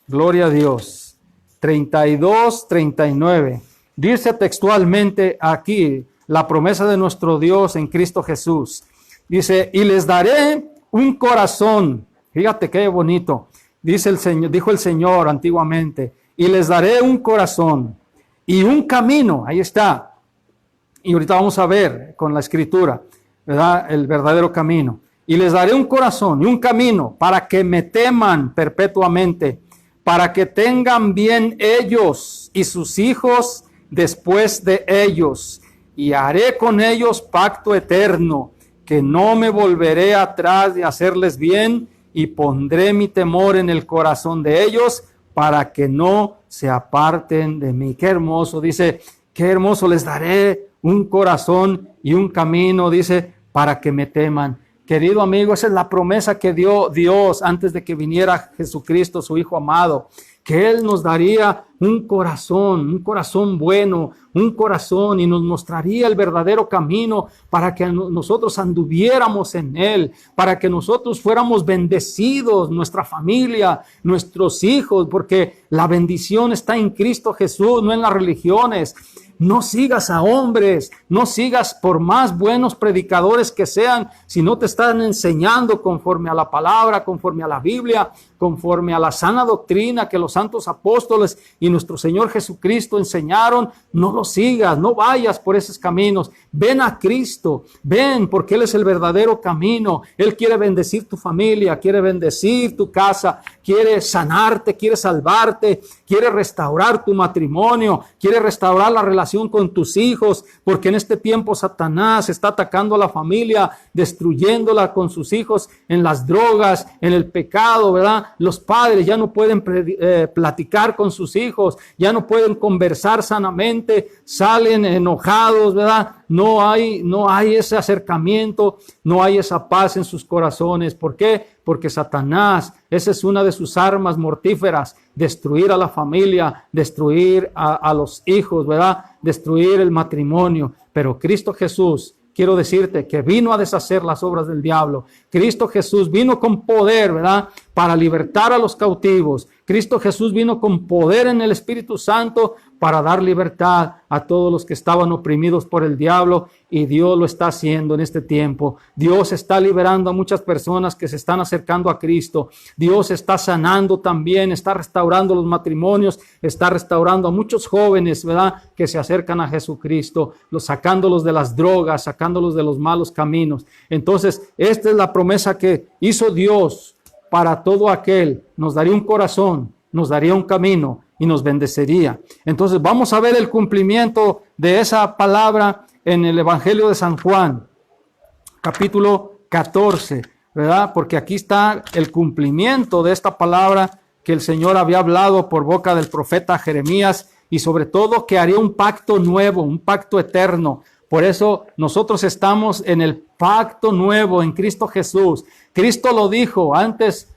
[SPEAKER 1] Gloria a Dios. 32:39. Dice textualmente aquí la promesa de nuestro Dios en Cristo Jesús. Dice, y les daré un corazón. Fíjate qué bonito. Dijo el Señor antiguamente, y les daré un corazón y un camino. Ahí está. Y ahorita vamos a ver con la escritura, ¿verdad? El verdadero camino. Y les daré un corazón y un camino para que me teman perpetuamente, para que tengan bien ellos y sus hijos después de ellos. Y haré con ellos pacto eterno, que no me volveré atrás de hacerles bien, y pondré mi temor en el corazón de ellos para que no se aparten de mí. Qué hermoso, dice, qué hermoso, les daré un corazón y un camino, dice, para que me teman. Querido amigo, esa es la promesa que dio Dios antes de que viniera Jesucristo, su Hijo amado, que Él nos daría un corazón bueno, un corazón, y nos mostraría el verdadero camino para que nosotros anduviéramos en Él, para que nosotros fuéramos bendecidos, nuestra familia, nuestros hijos, porque la bendición está en Cristo Jesús, no en las religiones. No sigas a hombres, no sigas por más buenos predicadores que sean, si no te están enseñando conforme a la palabra, conforme a la Biblia. conforme a la sana doctrina que los santos apóstoles y nuestro Señor Jesucristo enseñaron, no lo sigas, no vayas por esos caminos. Ven a Cristo, ven, porque Él es el verdadero camino. Él quiere bendecir tu familia, quiere bendecir tu casa, quiere sanarte, quiere salvarte, quiere restaurar tu matrimonio, quiere restaurar la relación con tus hijos, porque en este tiempo Satanás está atacando a la familia, destruyéndola con sus hijos en las drogas, en el pecado, ¿verdad? Los padres ya no pueden platicar con sus hijos, ya no pueden conversar sanamente, salen enojados, ¿verdad? No hay ese acercamiento, no hay esa paz en sus corazones. ¿Por qué? Porque Satanás, esa es una de sus armas mortíferas, destruir a la familia, destruir a los hijos, ¿verdad? Destruir el matrimonio. Pero Cristo Jesús, quiero decirte que vino a deshacer las obras del diablo. Cristo Jesús vino con poder, ¿verdad? Para libertar a los cautivos. Cristo Jesús vino con poder en el Espíritu Santo para dar libertad a todos los que estaban oprimidos por el diablo, y Dios lo está haciendo en este tiempo. Dios está liberando a muchas personas que se están acercando a Cristo. Dios está sanando también, está restaurando los matrimonios, está restaurando a muchos jóvenes, ¿verdad? Que se acercan a Jesucristo, sacándolos de las drogas, sacándolos de los malos caminos. Entonces, esta es la promesa que hizo Dios para todo aquel. Nos daría un corazón, nos daría un camino y nos bendecería. Entonces vamos a ver el cumplimiento de esa palabra en el Evangelio de San Juan, capítulo 14, ¿verdad? Porque aquí está el cumplimiento de esta palabra que el Señor había hablado por boca del profeta Jeremías, y sobre todo que haría un pacto nuevo, un pacto eterno. Por eso nosotros estamos en el pacto nuevo en Cristo Jesús. Cristo lo dijo antes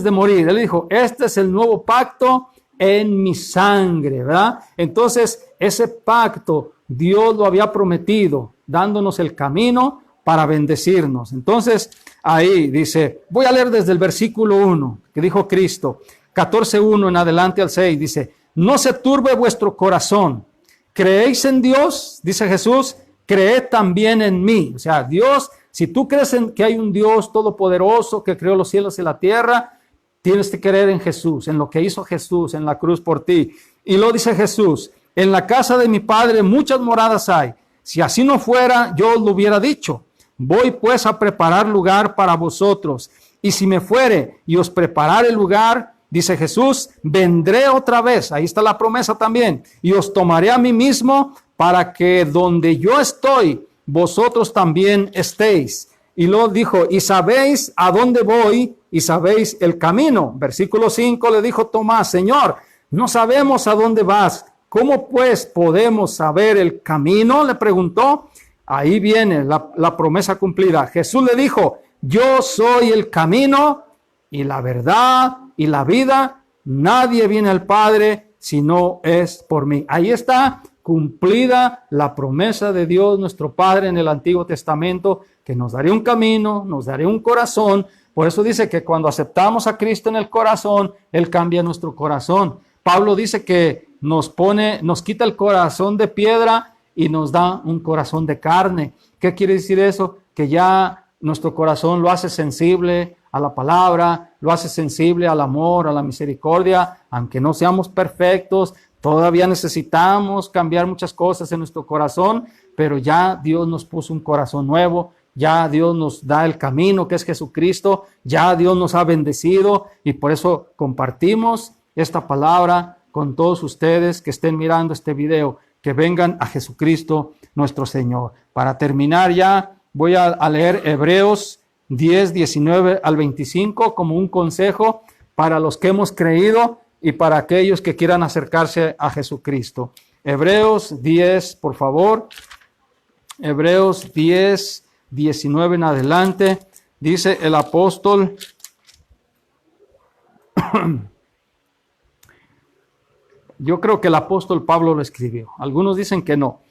[SPEAKER 1] de morir. Él dijo, este es el nuevo pacto en mi sangre, ¿verdad? Entonces, ese pacto Dios lo había prometido, dándonos el camino para bendecirnos. Entonces, ahí dice, voy a leer desde el versículo 1, que dijo Cristo, 14:1 en adelante al 6, dice, no se turbe vuestro corazón. ¿Creéis en Dios? Dice Jesús, creed también en mí. O sea, Dios, si tú crees en que hay un Dios todopoderoso que creó los cielos y la tierra, tienes que creer en Jesús, en lo que hizo Jesús en la cruz por ti. Y lo dice Jesús, en la casa de mi Padre muchas moradas hay. Si así no fuera, yo os lo hubiera dicho. Voy pues a preparar lugar para vosotros. Y si me fuere y os preparare el lugar, dice Jesús, vendré otra vez. Ahí está la promesa también. Y os tomaré a mí mismo para que donde yo estoy, vosotros también estéis. Y luego dijo, y sabéis a dónde voy y sabéis el camino. Versículo 5 le dijo Tomás, Señor, no sabemos a dónde vas. ¿Cómo pues podemos saber el camino? Le preguntó. Ahí viene la promesa cumplida. Jesús le dijo, yo soy el camino y la verdad y la vida. Nadie viene al Padre si no es por mí. Ahí está cumplida la promesa de Dios nuestro Padre en el Antiguo Testamento, que nos daría un camino, nos daría un corazón. Por eso dice que cuando aceptamos a Cristo en el corazón, Él cambia nuestro corazón. Pablo dice que nos quita el corazón de piedra y nos da un corazón de carne. ¿Qué quiere decir eso? Que ya nuestro corazón lo hace sensible a la palabra, lo hace sensible al amor, a la misericordia, aunque no seamos perfectos. Todavía necesitamos cambiar muchas cosas en nuestro corazón, pero ya Dios nos puso un corazón nuevo, ya Dios nos da el camino que es Jesucristo, ya Dios nos ha bendecido, y por eso compartimos esta palabra con todos ustedes que estén mirando este video, que vengan a Jesucristo nuestro Señor. Para terminar ya, voy a leer Hebreos 10, 19 al 25 como un consejo para los que hemos creído y para aquellos que quieran acercarse a Jesucristo. Hebreos 10, por favor. Hebreos 10, 19 en adelante. Dice el apóstol, yo creo que el apóstol Pablo lo escribió. Algunos dicen que no,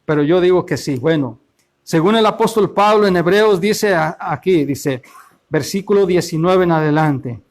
[SPEAKER 1] pero yo digo que sí. Bueno, según el apóstol Pablo en Hebreos dice aquí, dice, versículo 19 en adelante.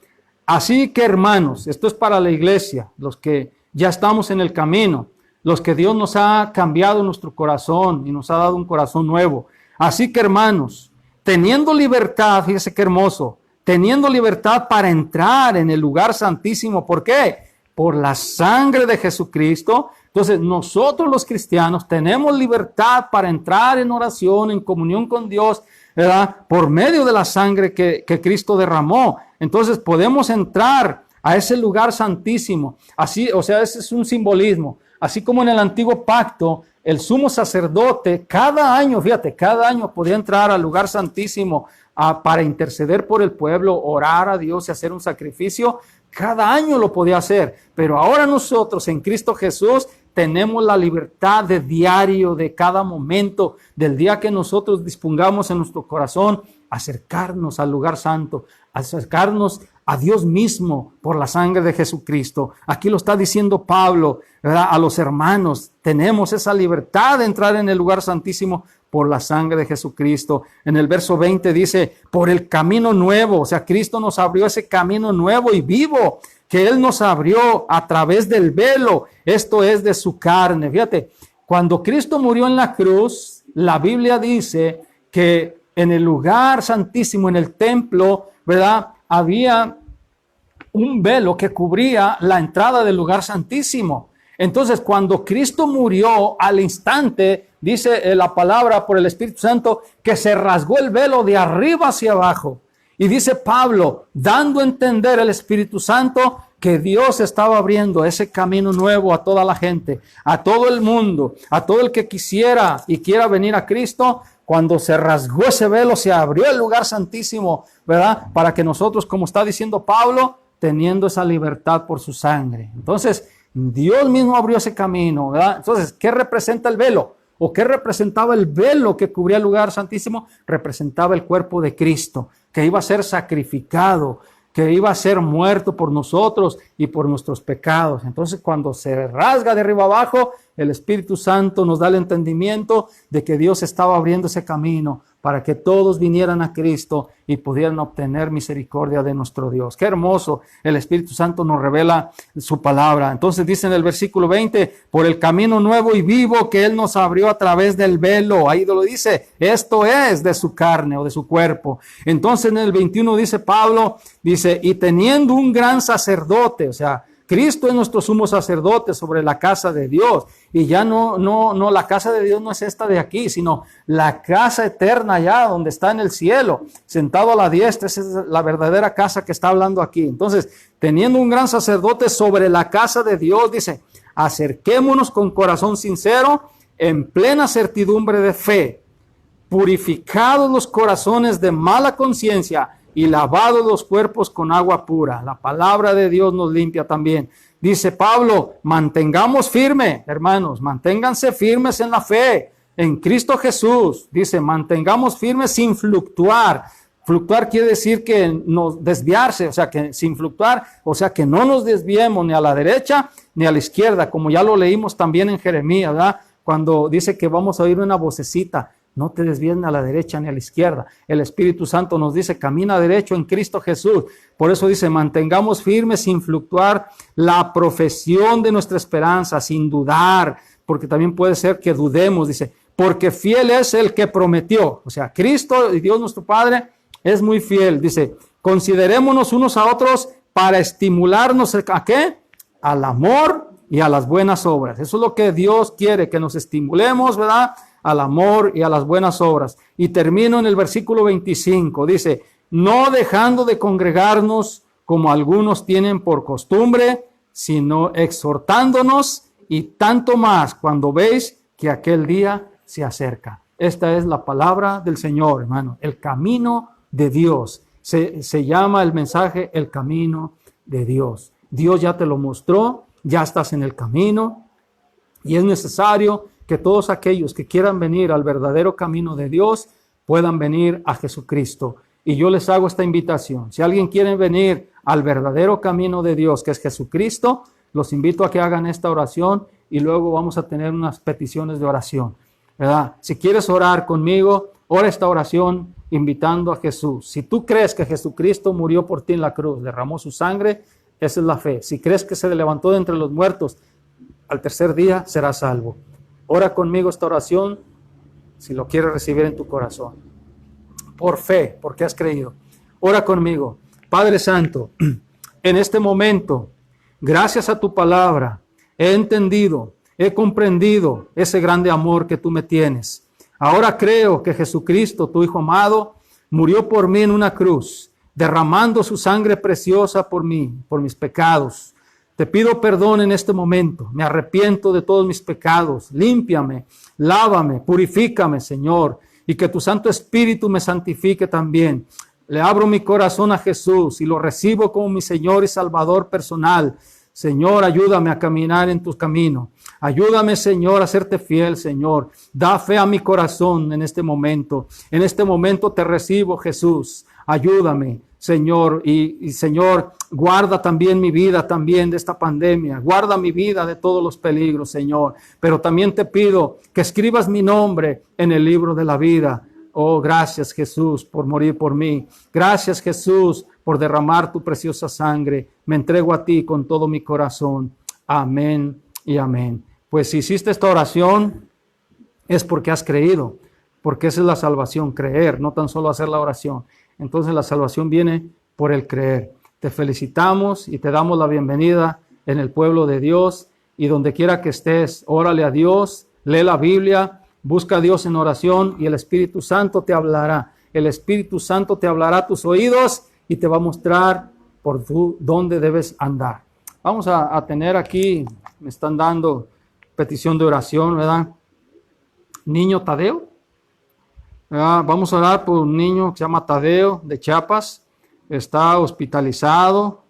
[SPEAKER 1] Así que, hermanos, esto es para la iglesia, los que ya estamos en el camino, los que Dios nos ha cambiado nuestro corazón y nos ha dado un corazón nuevo. Así que, hermanos, teniendo libertad, fíjese qué hermoso, teniendo libertad para entrar en el lugar santísimo. ¿Por qué? Por la sangre de Jesucristo. Entonces, nosotros los cristianos tenemos libertad para entrar en oración, en comunión con Dios, ¿verdad? Por medio de la sangre que Cristo derramó. Entonces, podemos entrar a ese lugar santísimo. Así, o sea, ese es un simbolismo. Así como en el antiguo pacto, el sumo sacerdote cada año, fíjate, cada año podía entrar al lugar santísimo para interceder por el pueblo, orar a Dios y hacer un sacrificio. Cada año lo podía hacer, pero ahora nosotros en Cristo Jesús tenemos la libertad de diario, de cada momento, del día que nosotros dispongamos en nuestro corazón, acercarnos al lugar santo, acercarnos a Dios mismo por la sangre de Jesucristo. Aquí lo está diciendo Pablo, ¿verdad? A los hermanos, tenemos esa libertad de entrar en el lugar santísimo por la sangre de Jesucristo. En el verso 20 dice, por el camino nuevo, o sea, Cristo nos abrió ese camino nuevo y vivo, que Él nos abrió a través del velo, esto es de su carne. Fíjate, cuando Cristo murió en la cruz, la Biblia dice que en el lugar santísimo, en el templo, ¿verdad? Había un velo que cubría la entrada del lugar santísimo. Entonces, cuando Cristo murió, al instante, dice la palabra por el Espíritu Santo, que se rasgó el velo de arriba hacia abajo. Y dice Pablo, dando a entender el Espíritu Santo que Dios estaba abriendo ese camino nuevo a toda la gente, a todo el mundo, a todo el que quisiera y quiera venir a Cristo. Cuando se rasgó ese velo, se abrió el lugar santísimo, ¿verdad? Para que nosotros, como está diciendo Pablo, teniendo esa libertad por su sangre. Entonces, Dios mismo abrió ese camino, ¿verdad? Entonces, ¿qué representa el velo? ¿O qué representaba el velo que cubría el lugar santísimo? Representaba el cuerpo de Cristo, que iba a ser sacrificado, que iba a ser muerto por nosotros y por nuestros pecados. Entonces, cuando se rasga de arriba abajo, el Espíritu Santo nos da el entendimiento de que Dios estaba abriendo ese camino para que todos vinieran a Cristo y pudieran obtener misericordia de nuestro Dios. Qué hermoso, el Espíritu Santo nos revela su palabra. Entonces dice en el versículo 20, por el camino nuevo y vivo que Él nos abrió a través del velo. Ahí lo dice, esto es de su carne o de su cuerpo. Entonces en el 21 dice Pablo, dice, y teniendo un gran sacerdote, o sea, Cristo es nuestro sumo sacerdote sobre la casa de Dios. Y ya no, la casa de Dios no es esta de aquí, sino la casa eterna allá donde está en el cielo, sentado a la diestra. Esa es la verdadera casa que está hablando aquí. Entonces, teniendo un gran sacerdote sobre la casa de Dios, dice, acerquémonos con corazón sincero, en plena certidumbre de fe, purificados los corazones de mala conciencia y lavados los cuerpos con agua pura. La palabra de Dios nos limpia también. Dice Pablo, mantengamos firme, hermanos, manténganse firmes en la fe, en Cristo Jesús. Dice, mantengamos firmes sin fluctuar. Fluctuar quiere decir que no desviarse, o sea, que sin fluctuar, o sea, que no nos desviemos ni a la derecha ni a la izquierda, como ya lo leímos también en Jeremías, ¿verdad? Cuando dice que vamos a oír una vocecita. No te desvíes ni a la derecha ni a la izquierda. El Espíritu Santo nos dice, camina derecho en Cristo Jesús. Por eso dice, mantengamos firmes sin fluctuar la profesión de nuestra esperanza, sin dudar, porque también puede ser que dudemos, dice, porque fiel es el que prometió. O sea, Cristo y Dios nuestro Padre es muy fiel. Dice, considerémonos unos a otros para estimularnos, ¿a qué? Al amor y a las buenas obras. Eso es lo que Dios quiere, que nos estimulemos, ¿verdad? Al amor y a las buenas obras. Y termino en el versículo 25. Dice, no dejando de congregarnos como algunos tienen por costumbre, sino exhortándonos, y tanto más cuando veis que aquel día se acerca. Esta es la palabra del Señor, hermano. El camino de Dios. Se llama el mensaje el camino de Dios. Dios ya te lo mostró, ya estás en el camino, y es necesario que todos aquellos que quieran venir al verdadero camino de Dios puedan venir a Jesucristo. Y yo les hago esta invitación. Si alguien quiere venir al verdadero camino de Dios, que es Jesucristo, los invito a que hagan esta oración y luego vamos a tener unas peticiones de oración, ¿verdad? Si quieres orar conmigo, ora esta oración invitando a Jesús. Si tú crees que Jesucristo murió por ti en la cruz, derramó su sangre, esa es la fe. Si crees que se levantó de entre los muertos, al tercer día serás salvo. Ora conmigo esta oración si lo quieres recibir en tu corazón. Por fe, porque has creído. Ora conmigo. Padre Santo, en este momento, gracias a tu palabra, he entendido, he comprendido ese grande amor que tú me tienes. Ahora creo que Jesucristo, tu Hijo amado, murió por mí en una cruz, derramando su sangre preciosa por mí, por mis pecados. Te pido perdón en este momento, me arrepiento de todos mis pecados, límpiame, lávame, purifícame, Señor, y que tu Santo Espíritu me santifique también. Le abro mi corazón a Jesús y lo recibo como mi Señor y Salvador personal. Señor, ayúdame a caminar en tu camino. Ayúdame, Señor, a serte fiel, Señor. Da fe a mi corazón en este momento. En este momento te recibo, Jesús. Ayúdame, Señor, y Señor, guarda también mi vida también de esta pandemia. Guarda mi vida de todos los peligros, Señor. Pero también te pido que escribas mi nombre en el libro de la vida. Oh, gracias, Jesús, por morir por mí. Gracias, Jesús, por derramar tu preciosa sangre. Me entrego a ti con todo mi corazón. Amén y amén. Pues si hiciste esta oración, es porque has creído, porque esa es la salvación, creer, no tan solo hacer la oración. Entonces la salvación viene por el creer. Te felicitamos y te damos la bienvenida en el pueblo de Dios, y donde quiera que estés, órale a Dios, lee la Biblia, busca a Dios en oración y el Espíritu Santo te hablará. El Espíritu Santo te hablará a tus oídos y te va a mostrar por dónde debes andar. Vamos a tener aquí, me están dando petición de oración, ¿verdad? Niño Tadeo. Vamos a orar por un niño que se llama Tadeo de Chiapas. Está hospitalizado,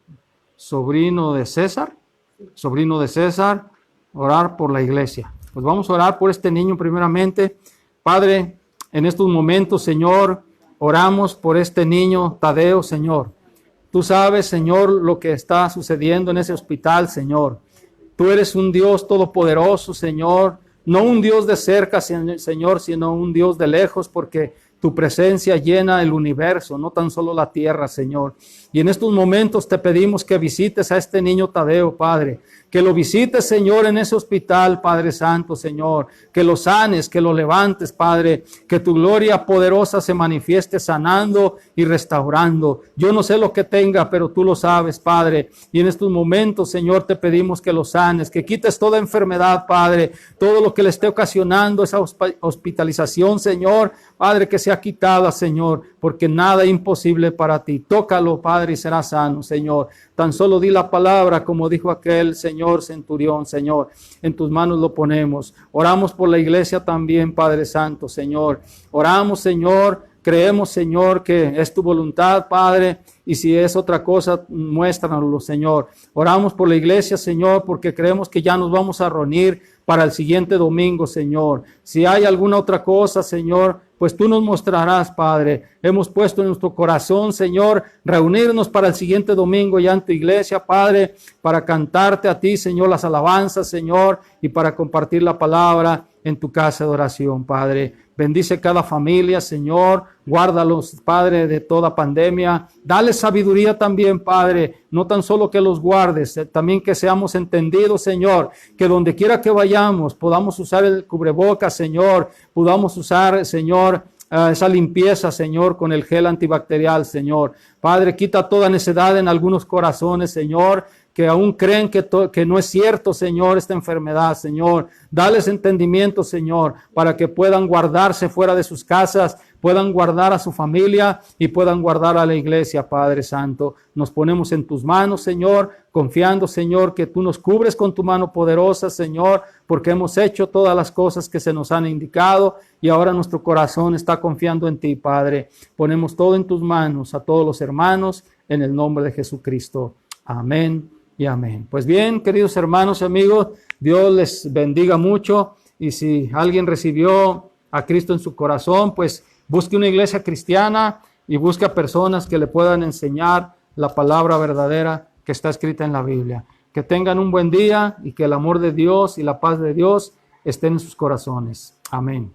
[SPEAKER 1] sobrino de César. Orar por la iglesia. Pues vamos a orar por este niño primeramente. Padre, en estos momentos, Señor, oramos por este niño Tadeo, Señor. Tú sabes, Señor, lo que está sucediendo en ese hospital, Señor. Tú eres un Dios todopoderoso, Señor. No un Dios de cerca, Señor, sino un Dios de lejos, porque tu presencia llena el universo, no tan solo la tierra, Señor. Y en estos momentos te pedimos que visites a este niño Tadeo, Padre. Que lo visites, Señor, en ese hospital, Padre Santo, Señor. Que lo sanes, que lo levantes, Padre. Que tu gloria poderosa se manifieste sanando y restaurando. Yo no sé lo que tenga, pero tú lo sabes, Padre. Y en estos momentos, Señor, te pedimos que lo sanes, que quites toda enfermedad, Padre. Todo lo que le esté ocasionando esa hospitalización, Señor. Padre, que sea quitada, Señor, porque nada es imposible para ti. Tócalo, Padre, y será sano, Señor. Tan solo di la palabra, como dijo aquel Señor centurión, Señor. En tus manos lo ponemos. Oramos por la iglesia también, Padre Santo, Señor. Oramos, Señor. Creemos, Señor, que es tu voluntad, Padre, y si es otra cosa, muéstranoslo, Señor. Oramos por la iglesia, Señor, porque creemos que ya nos vamos a reunir para el siguiente domingo, Señor. Si hay alguna otra cosa, Señor, pues tú nos mostrarás, Padre. Hemos puesto en nuestro corazón, Señor, reunirnos para el siguiente domingo ya en tu iglesia, Padre, para cantarte a ti, Señor, las alabanzas, Señor, y para compartir la palabra en tu casa de oración, Padre. Bendice cada familia, Señor. Guárdalos, Padre, de toda pandemia. Dale sabiduría también, Padre. No tan solo que los guardes, también que seamos entendidos, Señor. Que donde quiera que vayamos podamos usar el cubrebocas, Señor. Podamos usar, Señor, esa limpieza, Señor, con el gel antibacterial, Señor. Padre, quita toda necedad en algunos corazones, Señor, que aún creen que no es cierto, Señor, esta enfermedad, Señor. Dales entendimiento, Señor, para que puedan guardarse fuera de sus casas, puedan guardar a su familia y puedan guardar a la iglesia, Padre Santo. Nos ponemos en tus manos, Señor, confiando, Señor, que tú nos cubres con tu mano poderosa, Señor, porque hemos hecho todas las cosas que se nos han indicado y ahora nuestro corazón está confiando en ti, Padre. Ponemos todo en tus manos, a todos los hermanos, en el nombre de Jesucristo. Amén y amén. Pues bien, queridos hermanos y amigos, Dios les bendiga mucho, y si alguien recibió a Cristo en su corazón, pues busque una iglesia cristiana y busque a personas que le puedan enseñar la palabra verdadera que está escrita en la Biblia. Que tengan un buen día y que el amor de Dios y la paz de Dios estén en sus corazones. Amén.